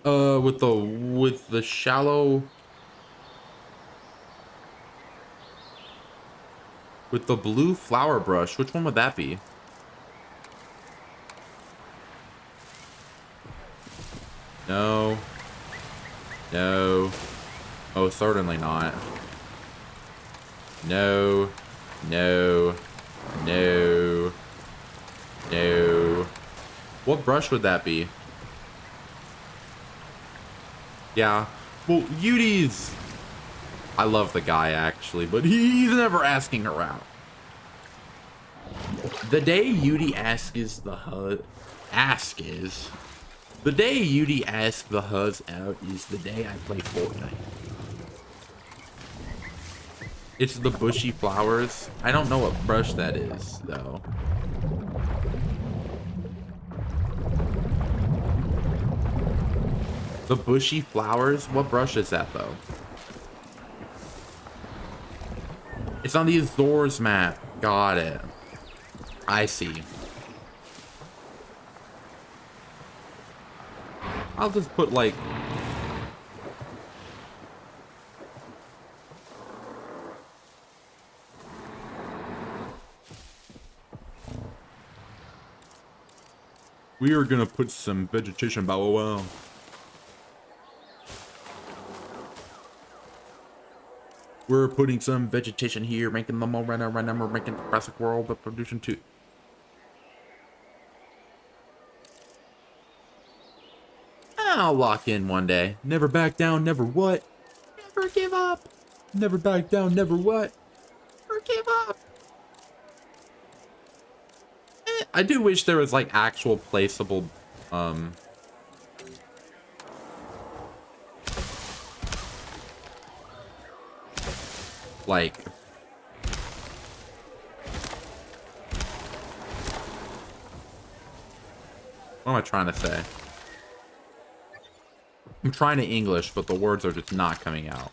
With the shallow, with the blue flower brush, which one would that be? No. No. Oh, certainly not. No. No. No. No. What brush would that be? Yeah. Well, Yudi's... I love the guy, actually, but he's never asking her out. The day Yudi asks the HUD... The day Yudi asks the HUDs out is the day I play Fortnite. It's the bushy flowers. I don't know what brush that is, though. The bushy flowers? What brush is that, though? It's on the Azores map. Got it. I see. I'll just put, like... We are gonna put some vegetation bow wow. We're putting some vegetation here, making them all right now, we're making the Jurassic World, but producing too. I'll lock in one day. Never back down, never what? Never give up. Never back down, never what? Never give up. I do wish there was like actual placeable, like, what am I trying to say? I'm trying to English, but the words are just not coming out.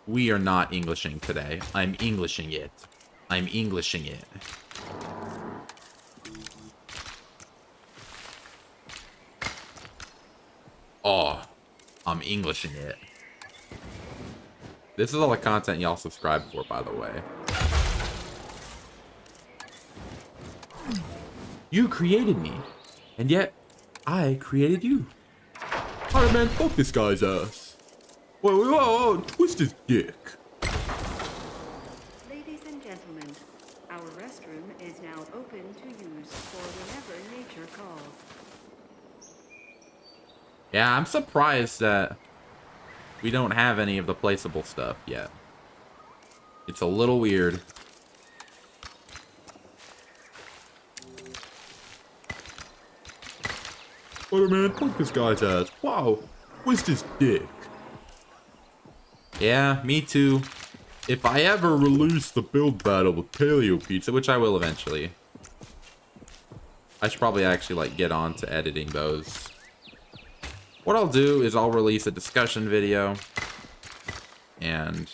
We are not Englishing today. I'm Englishing it. I'm Englishing it. Oh, I'm Englishing it. This is all the content y'all subscribe for, by the way. You created me, and yet I created you. Alright, man, fuck this guy's ass. Whoa, twist his dick. Ladies and gentlemen, our restroom is now open to use for whenever nature calls. Yeah, I'm surprised that we don't have any of the placeable stuff yet. It's a little weird. Oh man, fuck this guy's ass. Wow, twist his dick. Yeah, me too. If I ever release the build battle with Paleo Pizza, which I will eventually, I should probably actually like get on to editing those. What I'll do is I'll release a discussion video and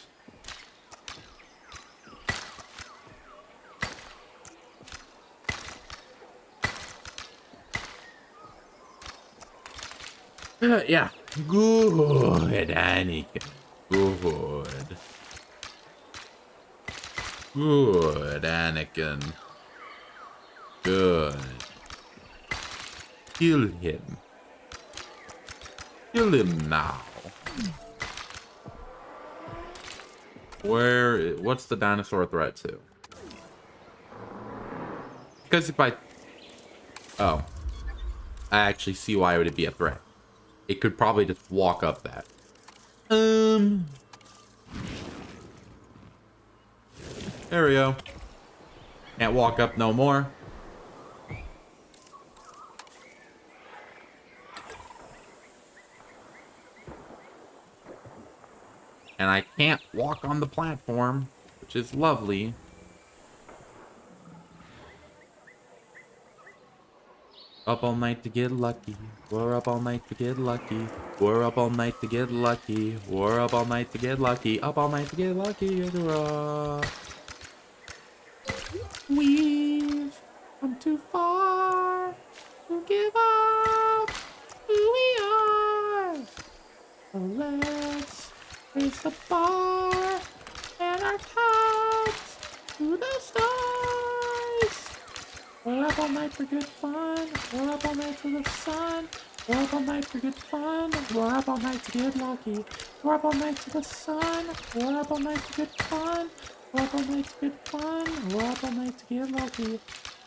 yeah. Good, Anakin. Good. Good, Anakin. Good. Kill him. Kill him now. What's the dinosaur threat to? Because if I... Oh. I actually see why it would be a threat. It could probably just walk up that. There we go. Can't walk up no more. And I can't walk on the platform, which is lovely. Up all night to get lucky. We're up all night to get lucky. We're up all night to get lucky. We're up all night to get lucky. Up all night to get lucky. We've come too far to give up who we are. So let's raise the bar and our cups to the stars. We're up all night for good fun. We're up all night to the sun. We're up all night for good fun. We're up all night to get lucky. We're up all night to the sun. We're up all night to good fun. We're up all night to good fun. We're up all night to get lucky.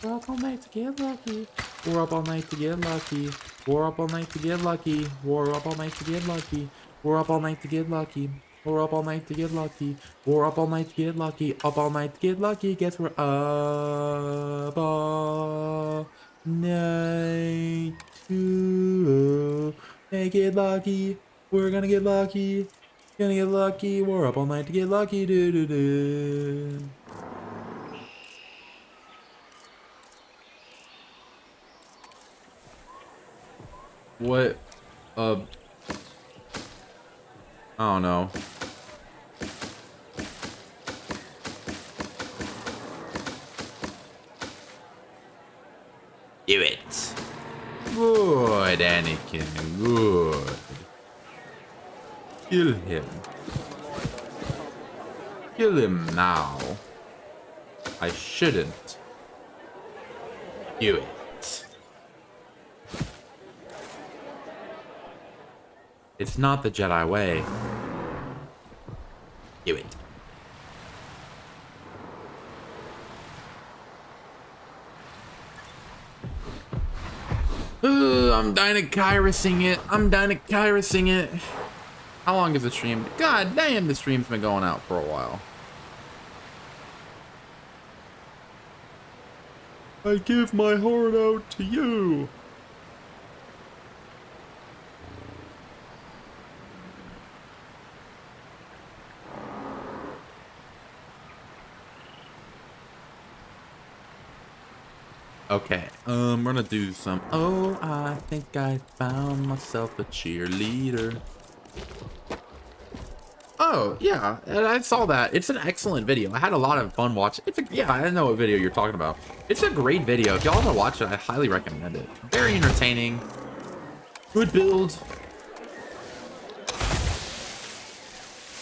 We're up all night to get lucky. We're up all night to get lucky. We're up all night to get lucky. We're up all night to get lucky. We're up all night to get lucky. We're up all night to get lucky. We're up all night to get lucky. Up all night to get lucky. Guess we're up all night to make it lucky. We're gonna get lucky. Gonna get lucky. We're up all night to get lucky. Do do do. What? I don't know. Do it. Good, Anakin. Good. Kill him. Kill him now. I shouldn't. Do it. It's not the Jedi way. Do it. I'm Deinocheirusing it. I'm Deinocheirusing it. How long is the stream? God damn, the stream's been going out for a while. I give my heart out to you. Okay, we're gonna do some. Oh, I think I found myself a cheerleader. Oh, yeah, I saw that. It's an excellent video. I had a lot of fun watching. Yeah, I know what video you're talking about. It's a great video. If y'all want to watch it, I highly recommend it. Very entertaining. Good build.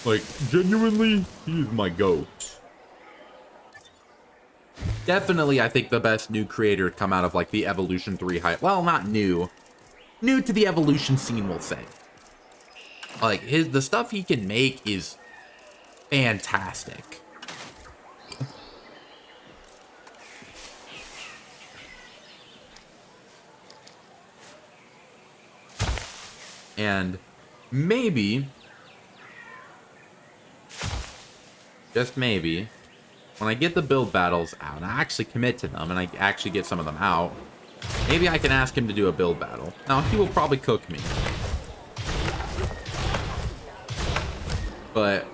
Like, genuinely, he's my goat. Definitely, I think the best new creator to come out of, like, the Evolution 3 hype. Well, not new. New to the Evolution scene, we'll say. Like, the stuff he can make is fantastic. And maybe, just maybe, when I get the build battles out, and I actually commit to them, and I actually get some of them out, maybe I can ask him to do a build battle. Now, he will probably cook me. But,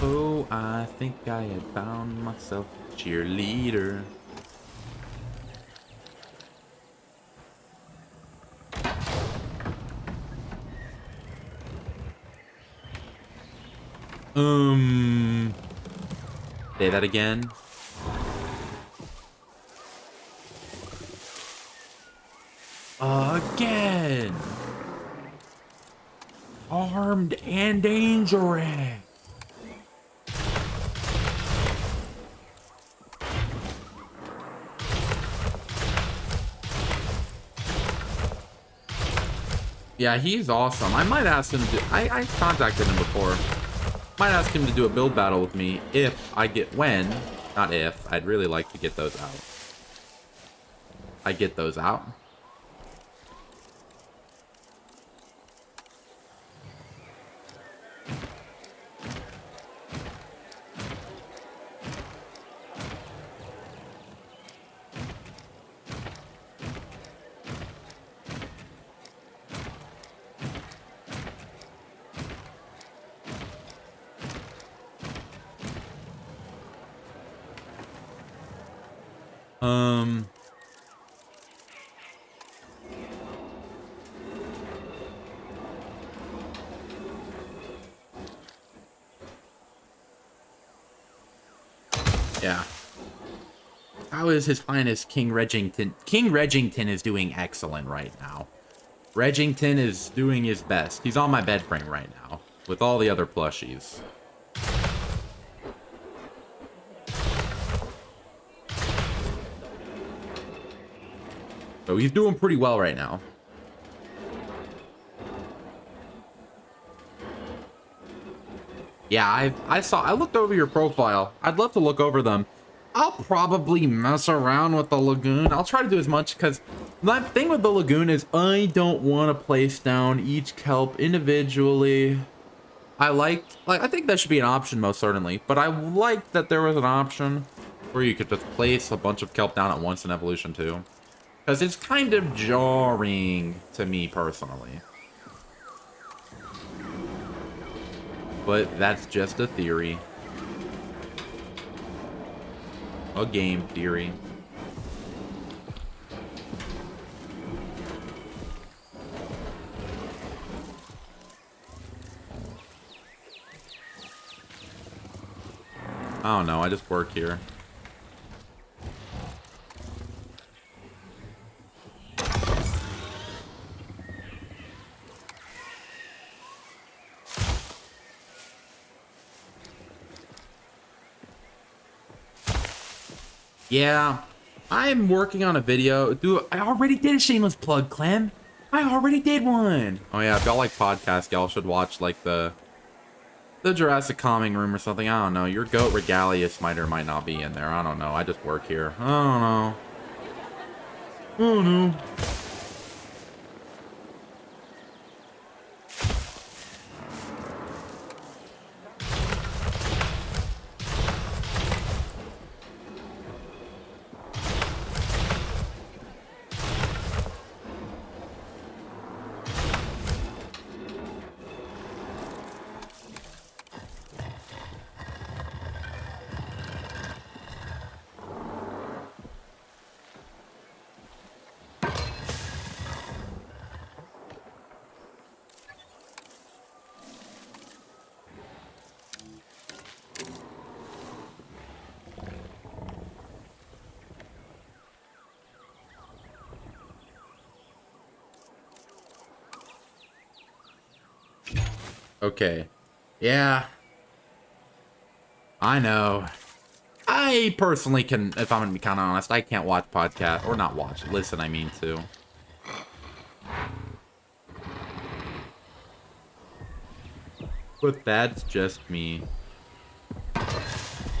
oh, I think I had found myself a cheerleader. Say that again. Again. Armed and dangerous. Yeah, he's awesome. I might ask him to... I contacted him before. Might ask him to do a build battle with me if I get... When. Not if. I'd really like to get those out. I get those out. Um. Yeah. How is His Highness King Regington? King Regington is doing excellent right now. Regington is doing his best. He's on my bed frame right now with all the other plushies. So he's doing pretty well right now. Yeah, I looked over your profile. I'd love to look over them. I'll probably mess around with the lagoon. I'll try to do as much, because the thing with the lagoon is I don't want to place down each kelp individually. I think that should be an option, most certainly, but I like that there was an option where you could just place a bunch of kelp down at once in Evolution 2. Because it's kind of jarring to me personally. But that's just a theory. A game theory. I don't know, I just work here. Yeah, I'm working on a video. Dude, I already did a shameless plug, Clem. I already did one. Oh yeah, if y'all like podcasts, y'all should watch like the Jurassic calming room or something. I don't know. Your goat Regalius might or might not be in there. I don't know. I just work here. I don't know. I don't know. Okay. Yeah. I know. I personally can, if I'm gonna be kind of honest, I can't watch podcasts, or not watch, listen, I mean to. But that's just me.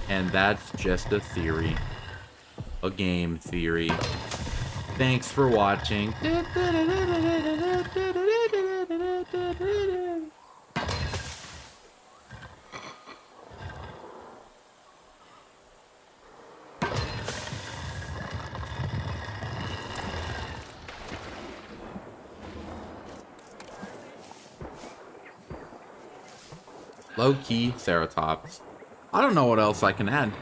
And that's just a theory. A game theory. Thanks for watching. Low-key Ceratops. I don't know what else I can add.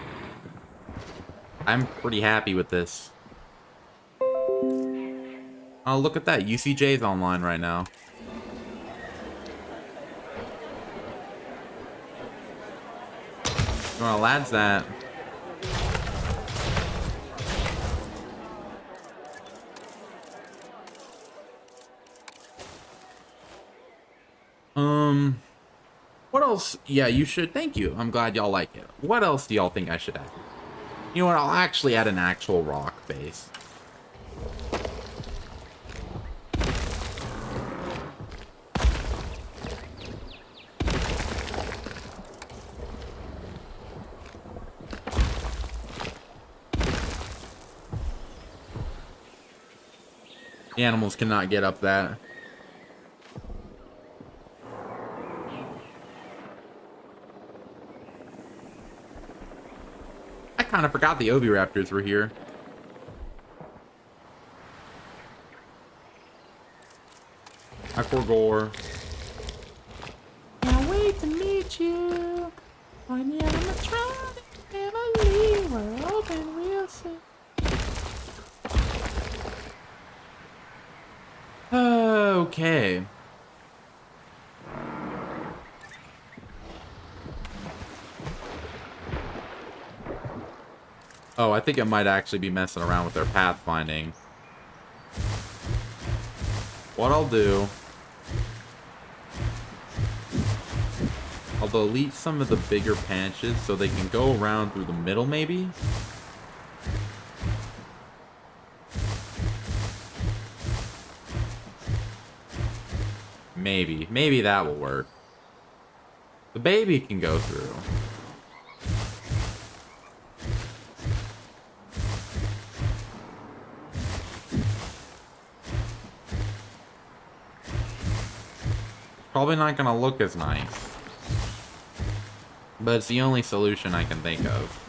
I'm pretty happy with this. Oh, look at that. UCJ's online right now. Well, lads, that. What else? Yeah, you should. Thank you. I'm glad y'all like it. What else do y'all think I should add? You know what? I'll actually add an actual rock base. The animals cannot get up that. I kind of forgot the Oviraptors were here. I forgot. Can't wait to meet you. On the animatronic family, we're open real soon. Okay. Oh, I think it might actually be messing around with their pathfinding. What I'll do... I'll delete some of the bigger patches so they can go around through the middle, maybe? Maybe. Maybe that will work. The baby can go through. Probably not gonna look as nice. But it's the only solution I can think of.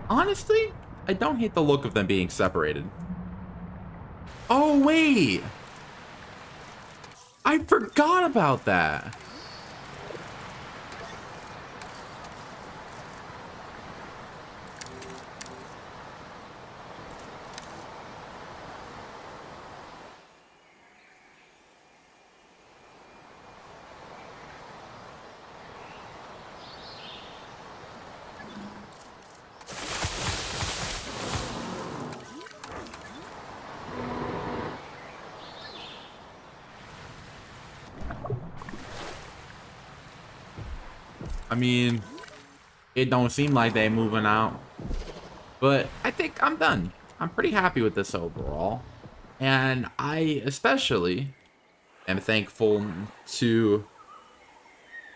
Honestly, I don't hate the look of them being separated. Oh, wait! I forgot about that! I mean, it don't seem like they moving out. But I think I'm done. I'm pretty happy with this overall. And I especially am thankful to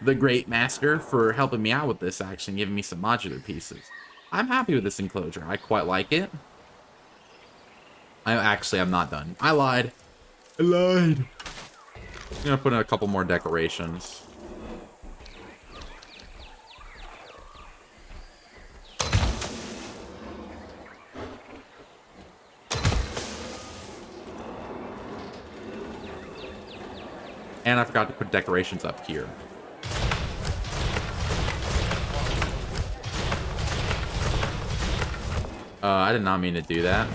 the Great Master for helping me out with this action, giving me some modular pieces. I'm happy with this enclosure. I quite like it. I'm not done. I lied. I lied. I'm gonna put in a couple more decorations. And I forgot to put decorations up here. I did not mean to do that.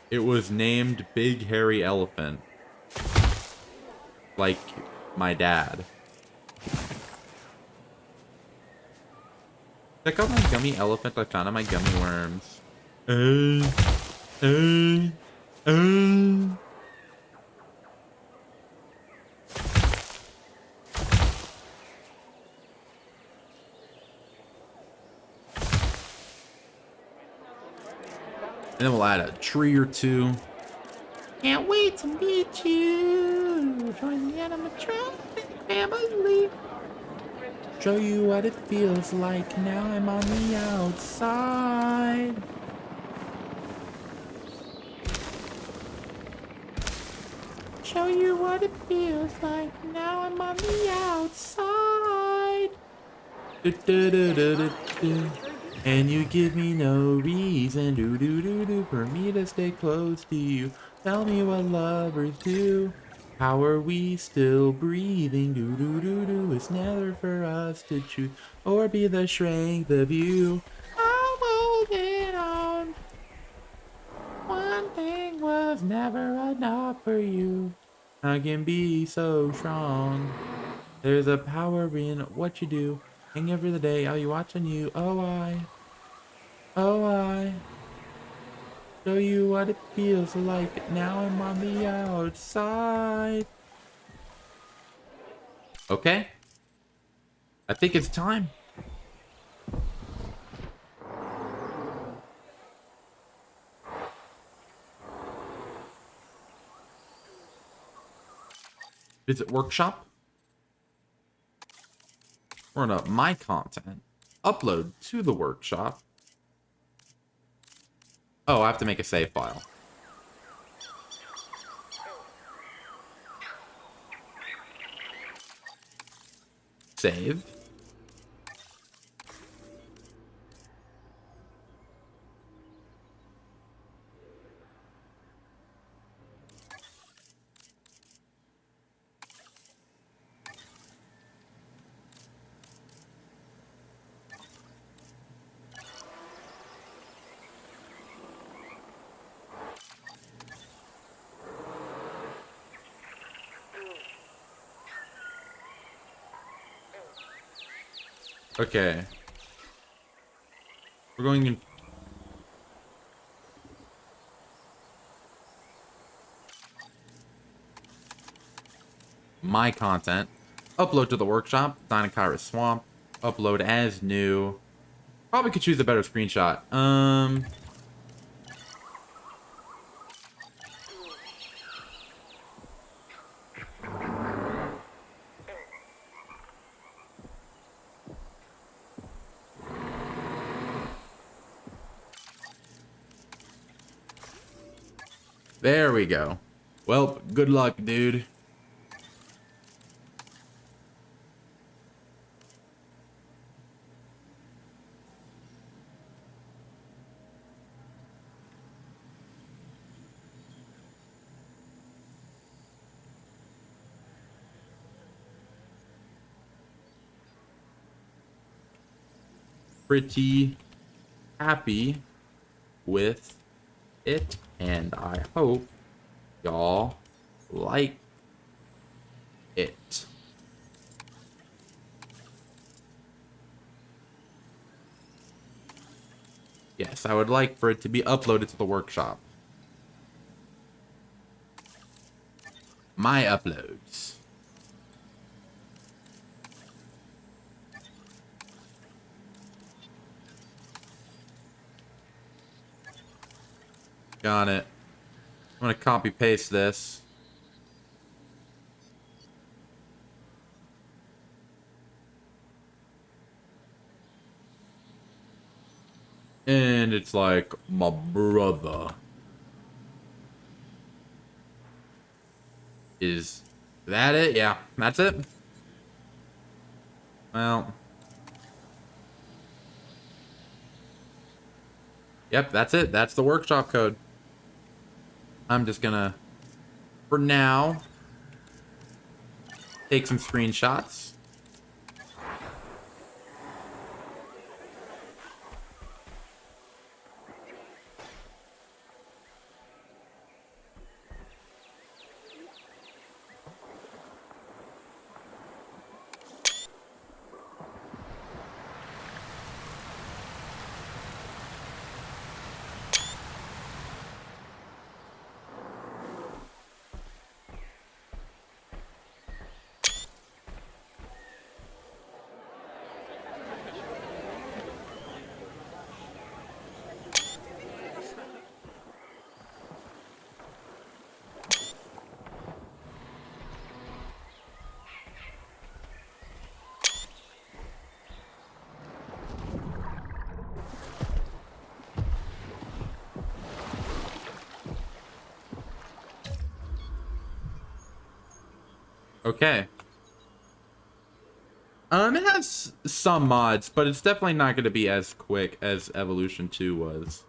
It was named Big Hairy Elephant. Like my dad. Check out my gummy elephant I found on my gummy worms. And then we'll add a tree or two. Can't wait to meet you. Join the animatronic family. Show you what it feels like. Now I'm on the outside. Show you what it feels like. Now I'm on the outside. Do, do, do, do, do, do. And you give me no reason for me to stay close to you. Tell me what lovers do. How are we still breathing? It's never for us to choose or be the strength of you. I'm holding on. One thing was never enough for you. I can be so strong. There's a power in what you do. Hang every day, I'll be watching you. Oh, I show you what it feels like. Now I'm on the outside. Okay. I think it's time. Visit workshop. We're gonna my content. Upload to the workshop. Oh, I have to make a save file. Save. Okay. We're going in. My content. Upload to the workshop. Deinocheirus Swamp. Upload as new. Probably could choose a better screenshot. There we go. Well, good luck, dude. Pretty happy with it, and I hope y'all like it. Yes, I would like for it to be uploaded to the workshop. My uploads. Got it. I'm gonna copy paste this. And it's like, my brother. Is that it? Yeah, that's it. Well. Yep, that's it. That's the workshop code. I'm just gonna, for now, take some screenshots. Okay. It has some mods, but it's definitely not going to be as quick as Evolution 2 was.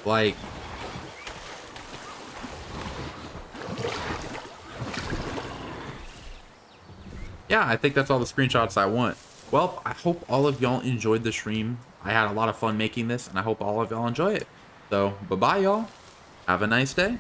Like, yeah, I think that's all the screenshots I want. Well, I hope all of y'all enjoyed the stream. I had a lot of fun making this, and I hope all of y'all enjoy it. So, bye-bye, y'all. Have a nice day.